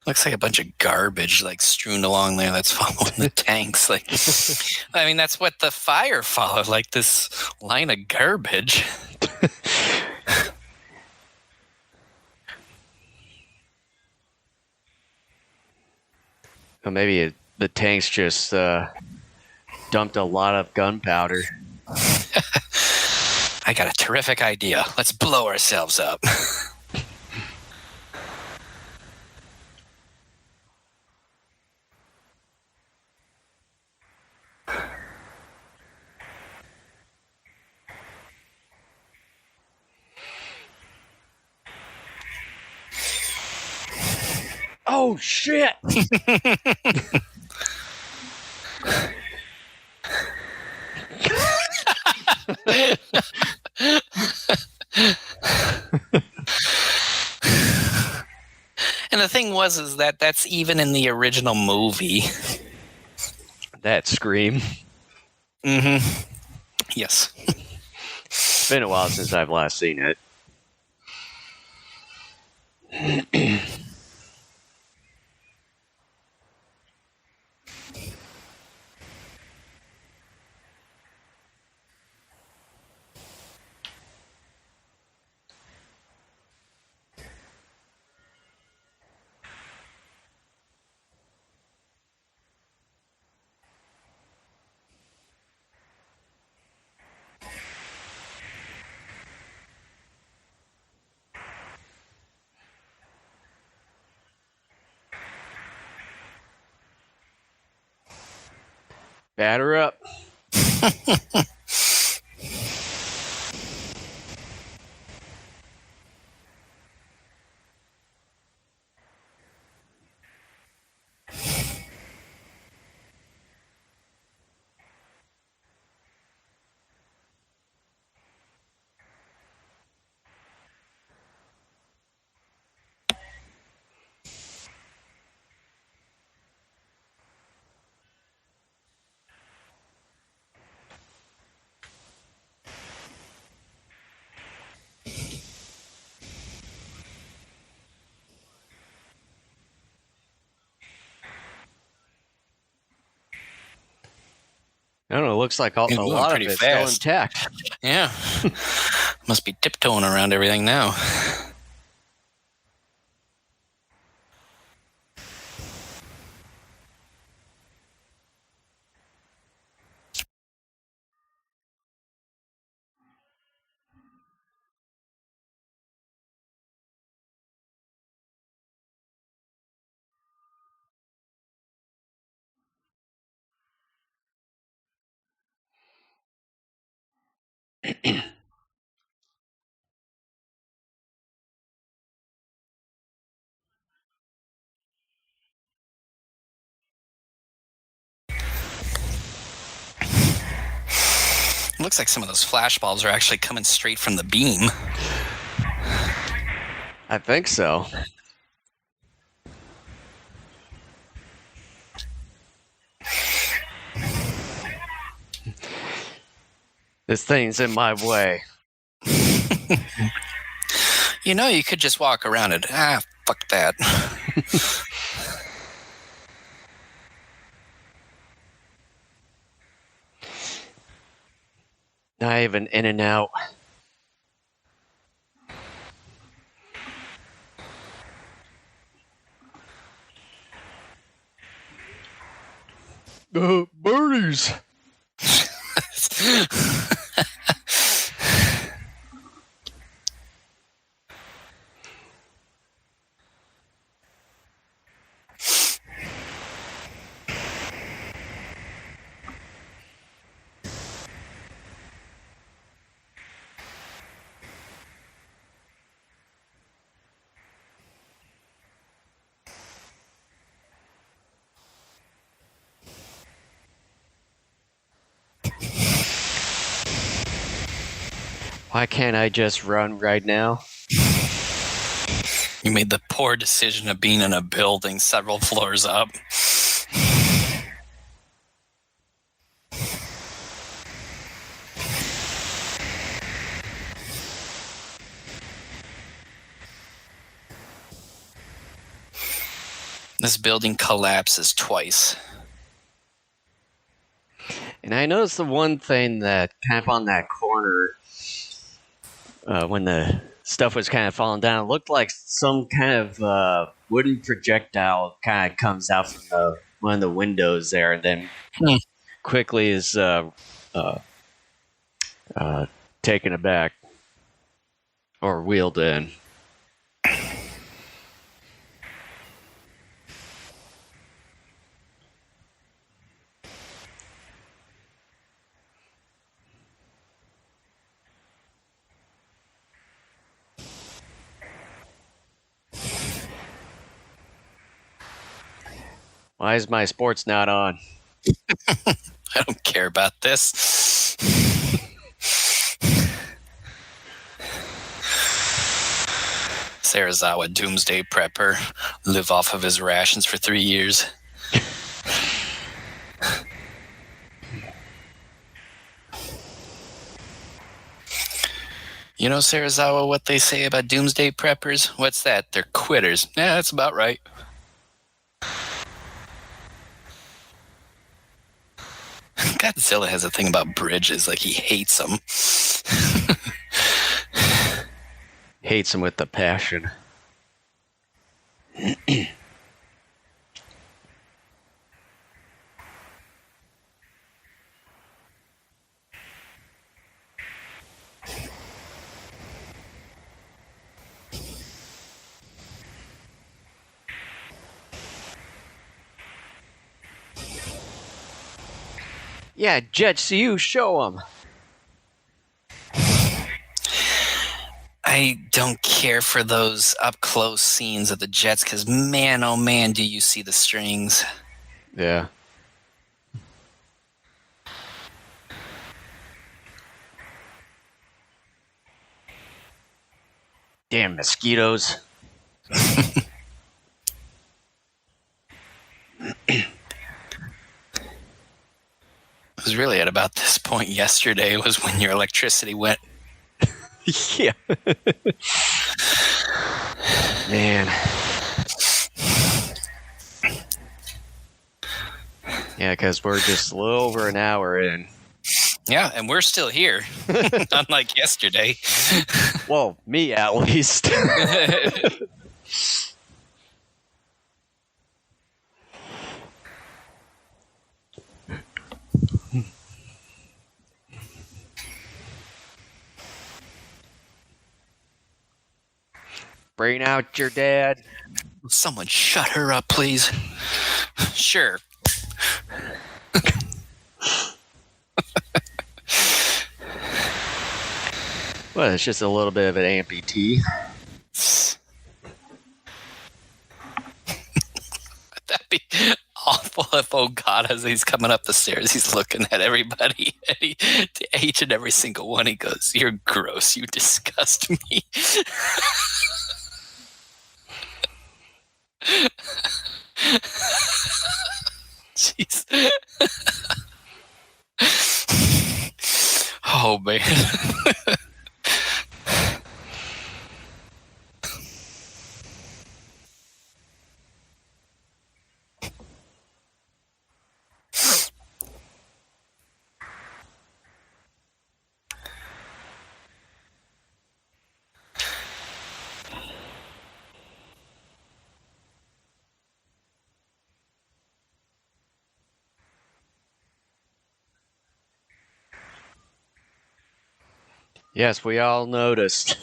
A: Looks like a bunch of garbage like strewn along there that's following the tanks. Like, I mean, that's what the fire followed, like this line of garbage.
B: Well, maybe the tanks just dumped a lot of gunpowder.
A: I got a terrific idea. Let's blow ourselves up.
B: Oh, shit!
A: And the thing is that that's even in the original movie.
B: That scream.
A: Mm-hmm. Yes.
B: It's been a while since I've last seen it. Batter up. I don't know. It looks like a
A: He's moving
B: lot of
A: pretty
B: it's still
A: fast.
B: intact.
A: Yeah. Must be tiptoeing around everything now. It looks like some of those flash bulbs are actually coming straight from the beam.
B: I think so. This thing's in my way.
A: You know, you could just walk around it. Ah, fuck that.
B: Not even in and out. Birdies. Why can't I just run right now?
A: You made the poor decision of being in a building several floors up. This building collapses twice.
B: And I noticed the one thing that kind of on that corner, when the stuff was kind of falling down, it looked like some kind of wooden projectile kind of comes out from one of the windows there, and then quickly is taken aback or wheeled in. Why is my sports not on?
A: I don't care about this. Sarazawa, doomsday prepper, live off of his rations for 3 years. You know, Sarazawa, what they say about doomsday preppers? What's that? They're quitters. Yeah, that's about right. Godzilla has a thing about bridges, like he hates them.
B: Hates him with a passion. Yeah, Jets, you show them.
A: I don't care for those up-close scenes of the jets because, man, oh man, do you see the strings.
B: Yeah. Damn mosquitoes.
A: It was really at about this point yesterday was when your electricity went.
B: Yeah. Man. Yeah, because we're just a little over an hour in.
A: Yeah, and we're still here, unlike yesterday.
B: Well, me at least. Bring out your dad.
A: Someone shut her up, please. Sure.
B: Well, it's just a little bit of an amputee.
A: That'd be awful if, oh God, as he's coming up the stairs, he's looking at everybody, and to each and every single one, he goes, "You're gross. You disgust me." Jeez. Oh, man.
B: Yes, we all noticed.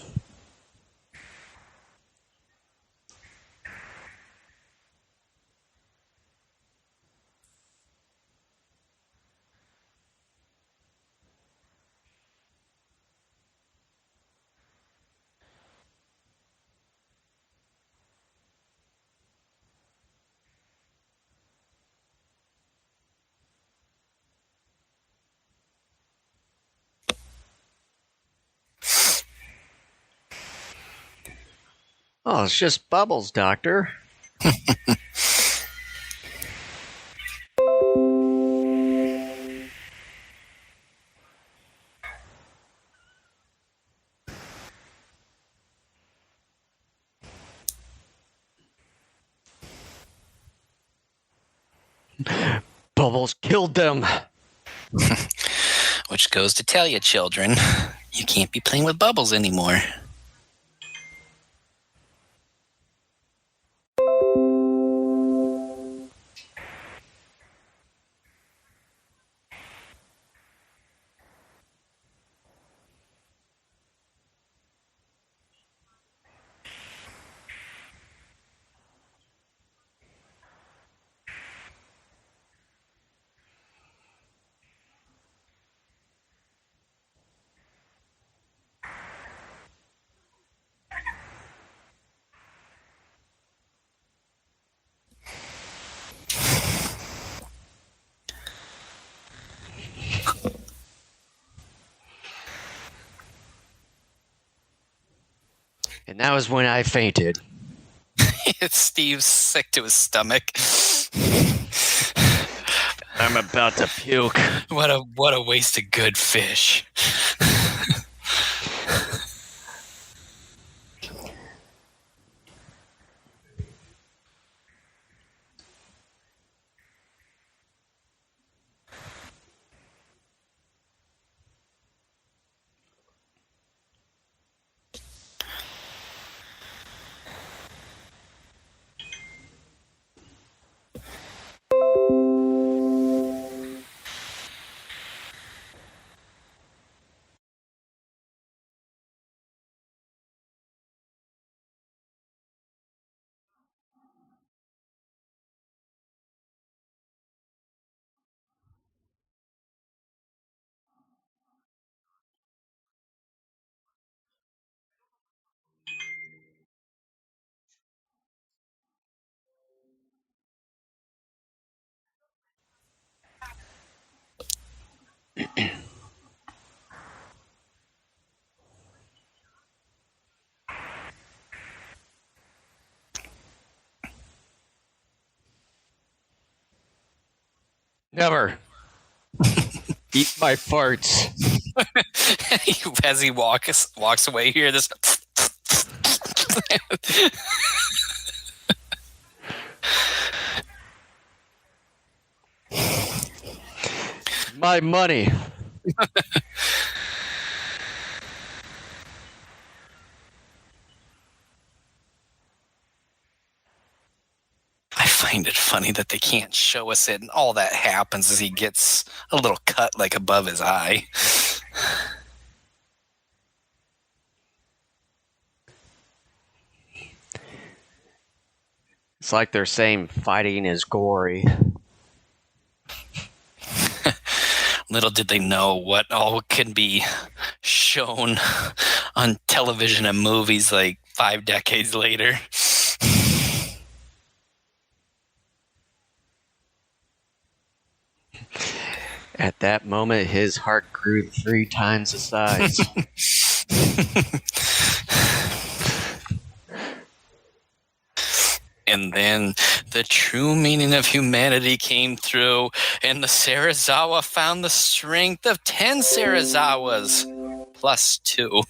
B: Oh, it's just bubbles, Doctor. Bubbles killed them.
A: Which goes to tell you, children, you can't be playing with bubbles anymore.
B: And that was when I fainted.
A: Steve's sick to his stomach.
B: I'm about to puke.
A: What a waste of good fish.
B: Never. Eat my farts.
A: As he walks away here, this.
B: My money.
A: I find it funny that they can't show us it, and all that happens is he gets a little cut like above his eye.
B: It's like they're saying fighting is gory.
A: Little did they know what all can be shown on television and movies like 5 decades later.
B: At that moment, his heart grew 3 times the size.
A: And then the true meaning of humanity came through, and the Sarazawa found the strength of 10 Sarazawas plus 2.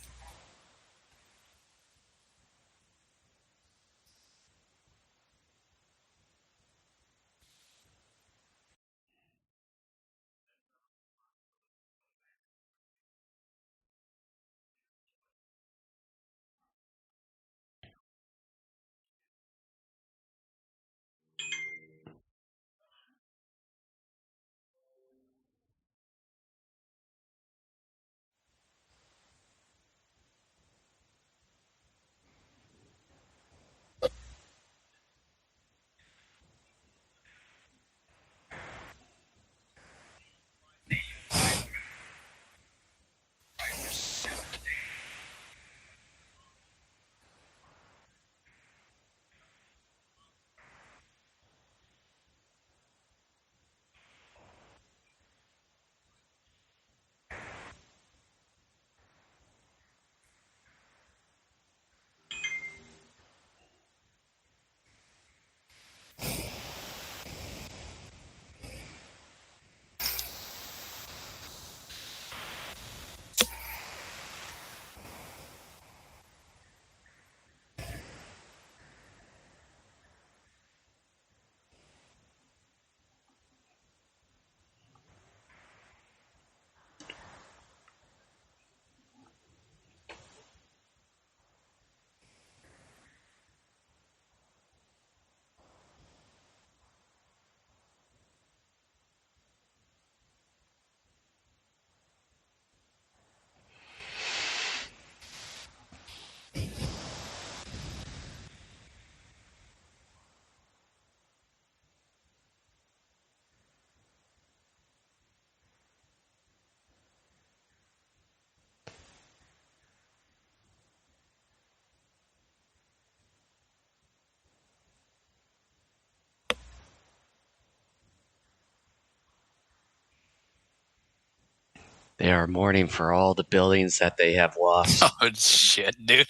B: They are mourning for all the buildings that they have lost.
A: Oh, shit, dude.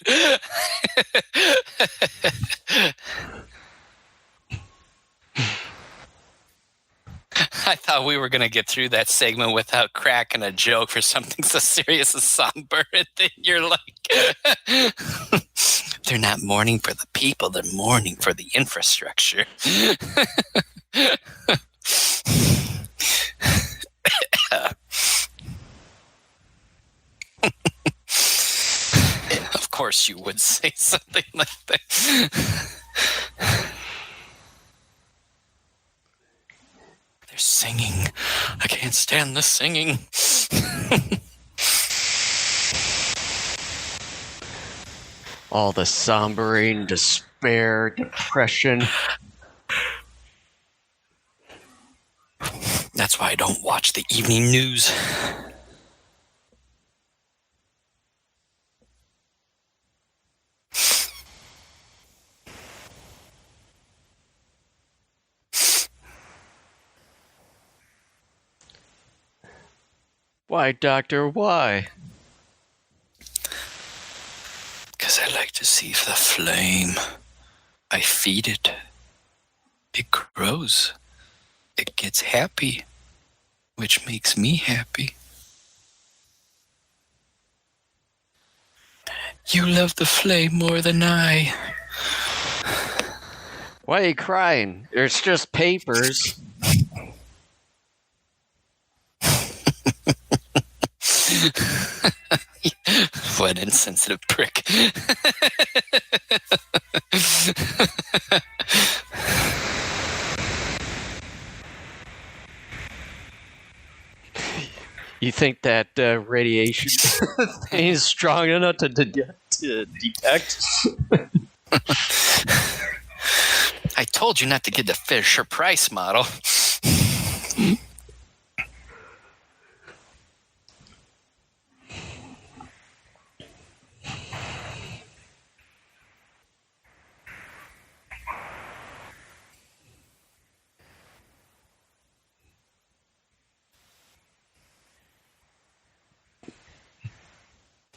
A: I thought we were going to get through that segment without cracking a joke for something so serious as Songbird. And then you're like, they're not mourning for the people, they're mourning for the infrastructure. Of course you would say something like that. They're singing. I can't stand the singing.
B: All the sombering, despair, depression.
A: That's why I don't watch the evening news.
B: Why, Doctor, why?
A: Because I like to see the flame. I feed it. It grows. It gets happy, which makes me happy. You love the flame more than I.
B: Why are you crying? There's just papers.
A: What insensitive prick.
B: You think that radiation thing is strong enough to detect?
A: I told you not to get the Fisher Price model.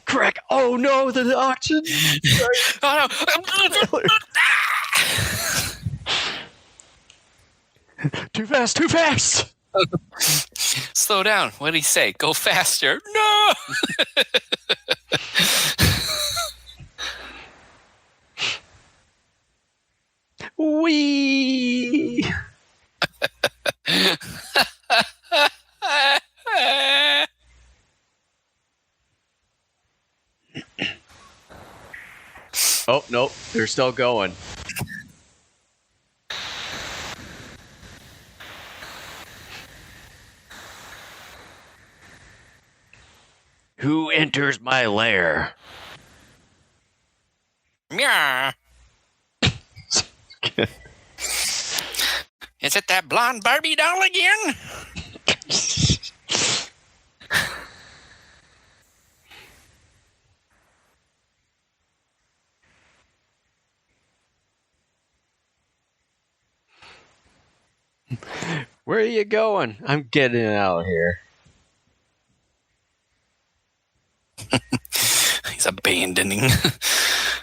B: Crack! Oh no, the oxygen!
A: Oh no!
B: Too fast! Too fast!
A: Slow down. What did he say? Go faster. No!
B: Wee! Oh, nope. They're still going. Who enters my lair?
A: Yeah. Is it that blonde Barbie doll again?
B: Where are you going? I'm getting out of here.
A: He's abandoning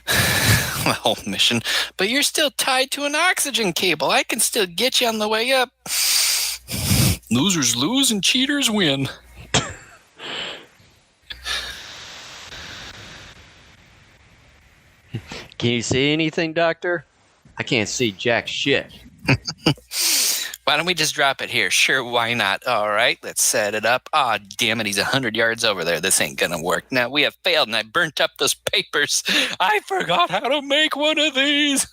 A: the whole mission. But you're still tied to an oxygen cable. I can still get you on the way up. Losers lose and cheaters win.
B: Can you see anything, Doctor? I can't see jack shit.
A: Why don't we just drop it here? Sure, why not? All right, let's set it up. Ah, damn it, he's 100 yards over there. This ain't gonna work. Now, we have failed, and I burnt up those papers. I forgot how to make one of these.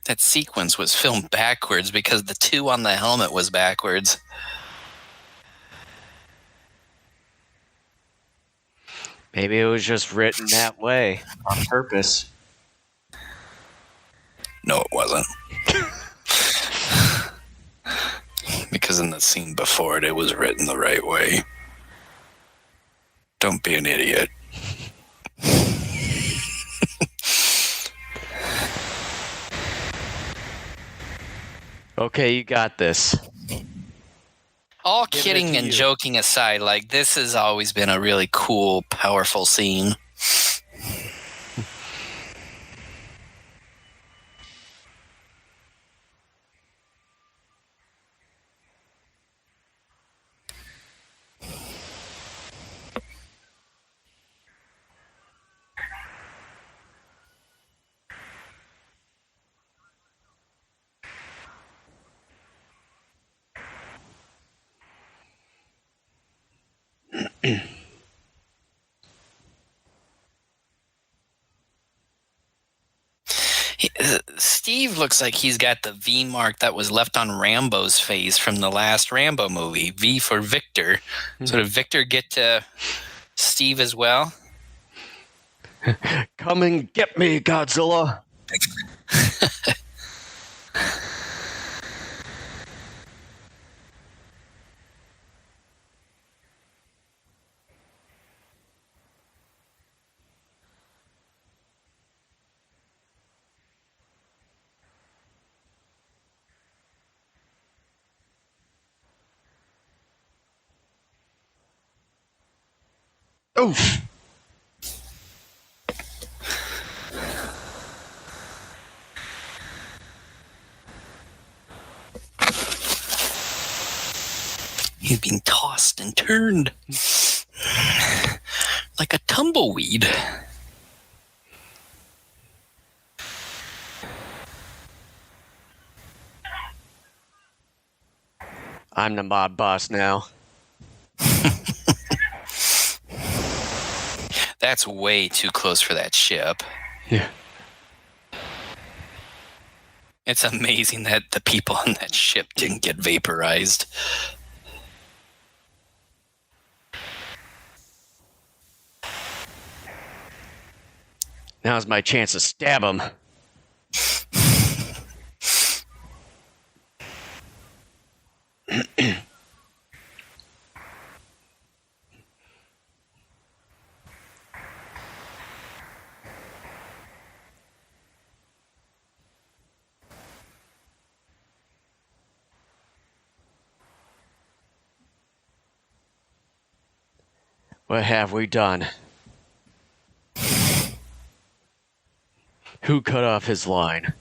A: That sequence was filmed backwards because the 2 on the helmet was backwards.
B: Maybe it was just written that way on purpose.
A: No, it wasn't. Because in the scene before it was written the right way. Don't be an idiot.
B: Okay, you got this.
A: All kidding and joking aside, like, this has always been a really cool, powerful scene. Steve looks like he's got the V mark that was left on Rambo's face from the last Rambo movie. V for Victor. So did Victor get to Steve as well?
B: Come and get me, Godzilla. Oof.
A: He's being tossed and turned like a tumbleweed.
B: I'm the mob boss now.
A: That's way too close for that ship.
B: Yeah.
A: It's amazing that the people on that ship didn't get vaporized.
B: Now's my chance to stab him. What have we done? Who cut off his line?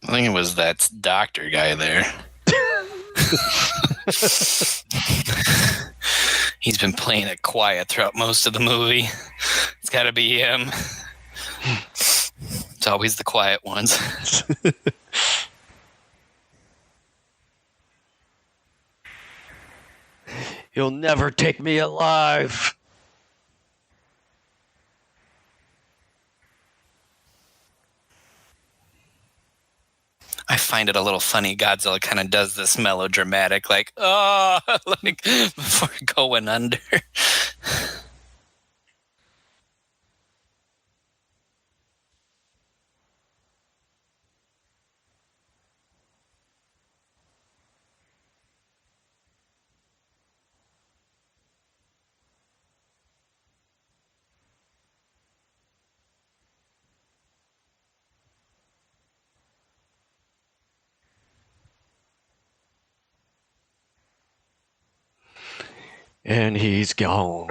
A: I think it was that doctor guy there. He's been playing it quiet throughout most of the movie. It's got to be him. It's always the quiet ones.
B: You'll never take me alive.
A: I find it a little funny. Godzilla kind of does this melodramatic, like, oh, like before going under.
B: And he's gone.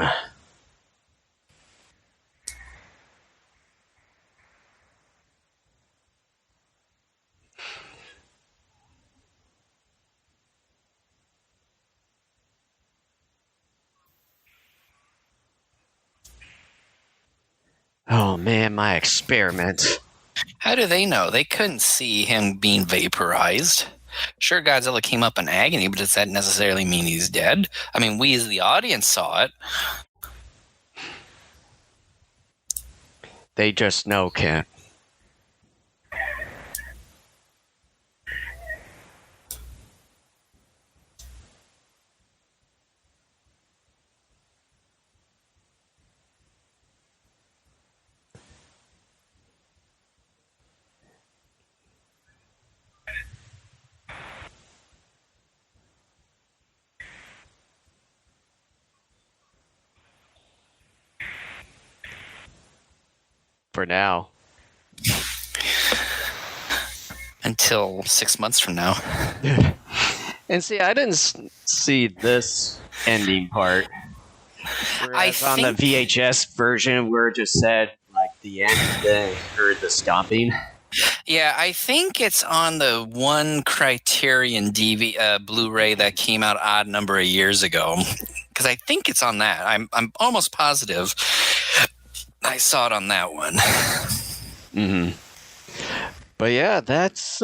B: Oh man, my experiment.
A: How do they know? They couldn't see him being vaporized. Sure, Godzilla came up in agony, but does that necessarily mean he's dead? I mean, we as the audience saw it.
B: They just know, Kent. For now.
A: Until 6 months from now.
B: And see, I didn't see this ending part. Whereas on the VHS version, where it just said, like, the end, then heard the stomping.
A: Yeah, I think it's on the one Criterion Blu-ray that came out odd number of years ago. Because I think it's on that. I'm almost positive I saw it on that one.
B: Mm-hmm. But yeah, that's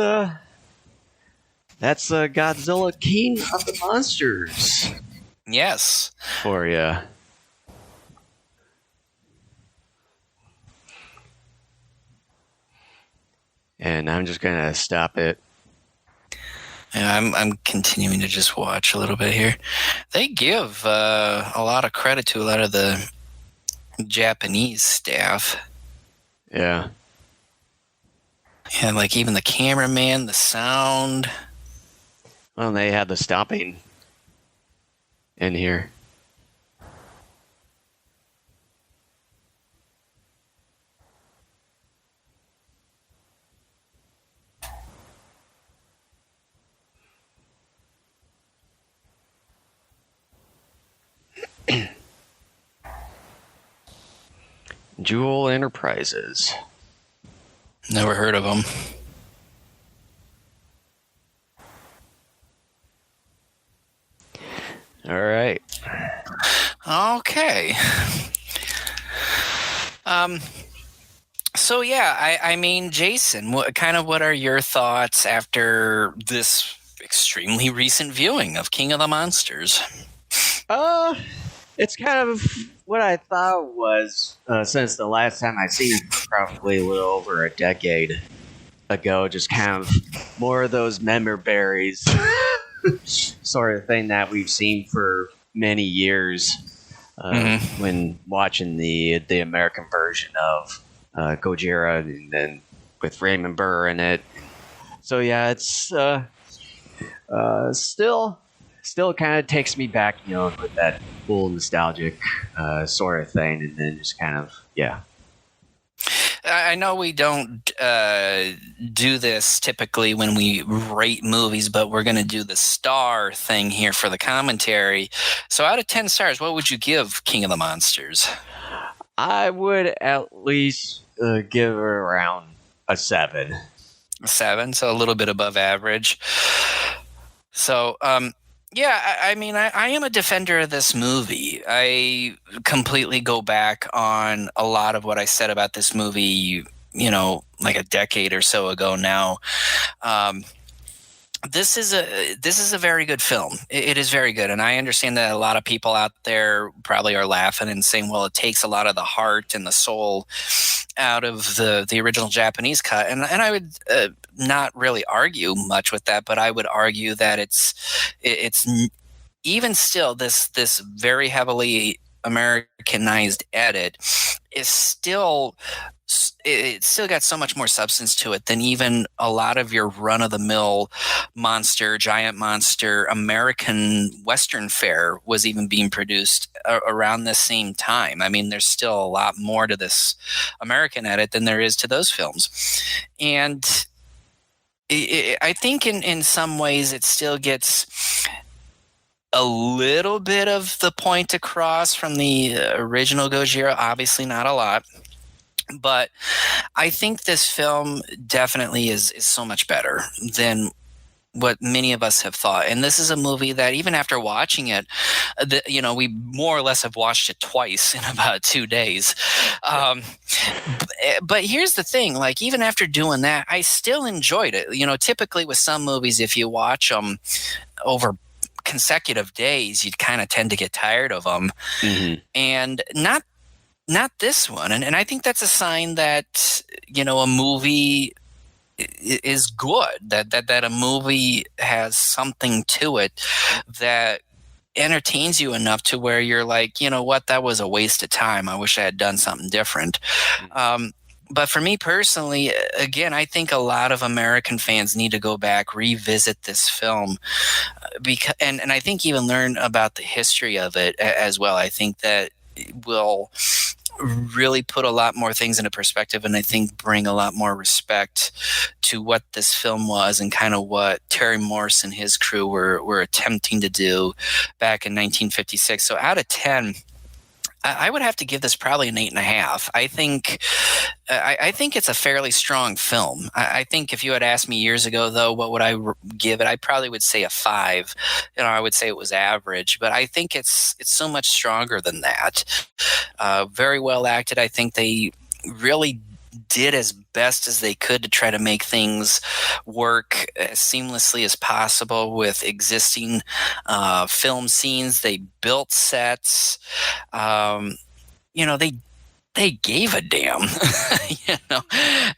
B: Godzilla King of the Monsters.
A: Yes.
B: For you. And I'm just gonna stop it.
A: And I'm continuing to just watch a little bit here. They give a lot of credit to a lot of the Japanese staff.
B: Yeah.
A: And like even the cameraman, the sound.
B: Well, they had the stopping in here. Jewel Enterprises.
A: Never heard of them.
B: All right.
A: Okay. So yeah, I mean, Jason, what are your thoughts after this extremely recent viewing of King of the Monsters?
B: It's kind of what I thought was since the last time I seen it, probably a little over a decade ago. Just kind of more of those member berries sort of thing that we've seen for many years when watching the American version of Gojira, and then with Raymond Burr in it. So yeah, it's still kind of takes me back, with that cool nostalgic sort of thing, and then just kind of
A: I know we don't do this typically when we rate movies, but we're going to do the star thing here for the commentary. So out of 10 stars, what would you give King of the Monsters?
B: I would at least give it around a 7.
A: A 7, so a little bit above average. So, yeah, I mean, I am a defender of this movie. I completely go back on a lot of what I said about this movie, like a decade or so ago now. This is a very good film. It is very good, and I understand that a lot of people out there probably are laughing and saying, "Well, it takes a lot of the heart and the soul out of the original Japanese cut," and I would not really argue much with that, but I would argue that it's even still this very heavily Americanized edit is still. It's still got so much more substance to it than even a lot of your run-of-the-mill giant monster American Western fare was even being produced around the same time. I mean, there's still a lot more to this American edit than there is to those films. And I think in some ways it still gets a little bit of the point across from the original Gojira, obviously not a lot. But I think this film definitely is so much better than what many of us have thought. And this is a movie that even after watching it, we more or less have watched it twice in about 2 days. But here's the thing, like even after doing that, I still enjoyed it. Typically with some movies, if you watch them over consecutive days, you'd kind of tend to get tired of them. Mm-hmm. And not this one. And I think that's a sign that, a movie is good, that a movie has something to it that entertains you enough to where you're like, you know what, that was a waste of time. I wish I had done something different. But for me personally, again, I think a lot of American fans need to go back, revisit this film, and I think even learn about the history of it as well. I think that will really put a lot more things into perspective, and I think bring a lot more respect to what this film was and kind of what Terry Morse and his crew were attempting to do back in 1956. So out of 10, I would have to give this probably an 8.5. I think it's a fairly strong film. I think if you had asked me years ago, though, what would I give it? I probably would say a 5. I would say it was average, but I think it's so much stronger than that. Very well acted. I think they really did as best as they could to try to make things work as seamlessly as possible with existing film scenes. They built sets. They gave a damn,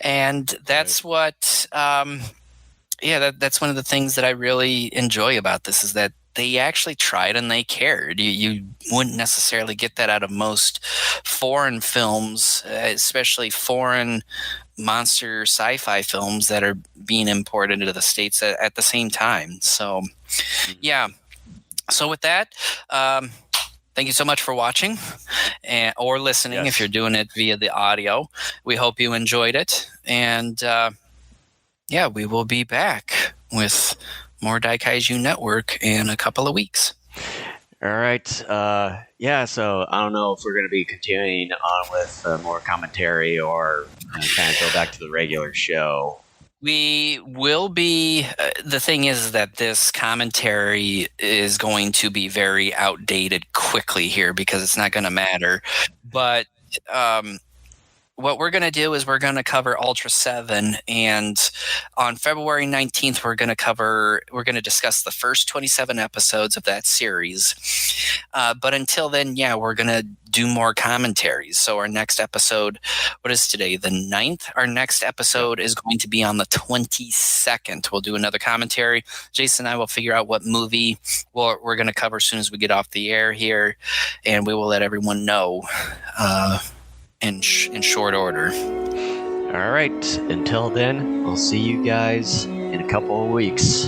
A: and that's what. That's one of the things that I really enjoy about this is that they actually tried and they cared. You wouldn't necessarily get that out of most foreign films, especially foreign monster sci-fi films that are being imported into the States at the same time. So, yeah. So with that, thank you so much for watching or listening. Yes. If you're doing it via the audio. We hope you enjoyed it. And we will be back with more Daikaiju Network in a couple of weeks.
B: All right. So I don't know if we're going to be continuing on with more commentary or kind of go back to the regular show.
A: We will be. The thing is that this commentary is going to be very outdated quickly here because it's not going to matter. But what we're going to do is we're going to cover Ultra 7, and on February 19th we're going to discuss the first 27 episodes of that series. But until then, yeah, we're going to do more commentaries. So our next episode, what is today, the 9th? Our next episode is going to be on the 22nd. We'll do another commentary. Jason and I will figure out what movie we're going to cover as soon as we get off the air here, and we will let everyone know in short order.
B: All right. Until then, I'll see you guys in a couple of weeks.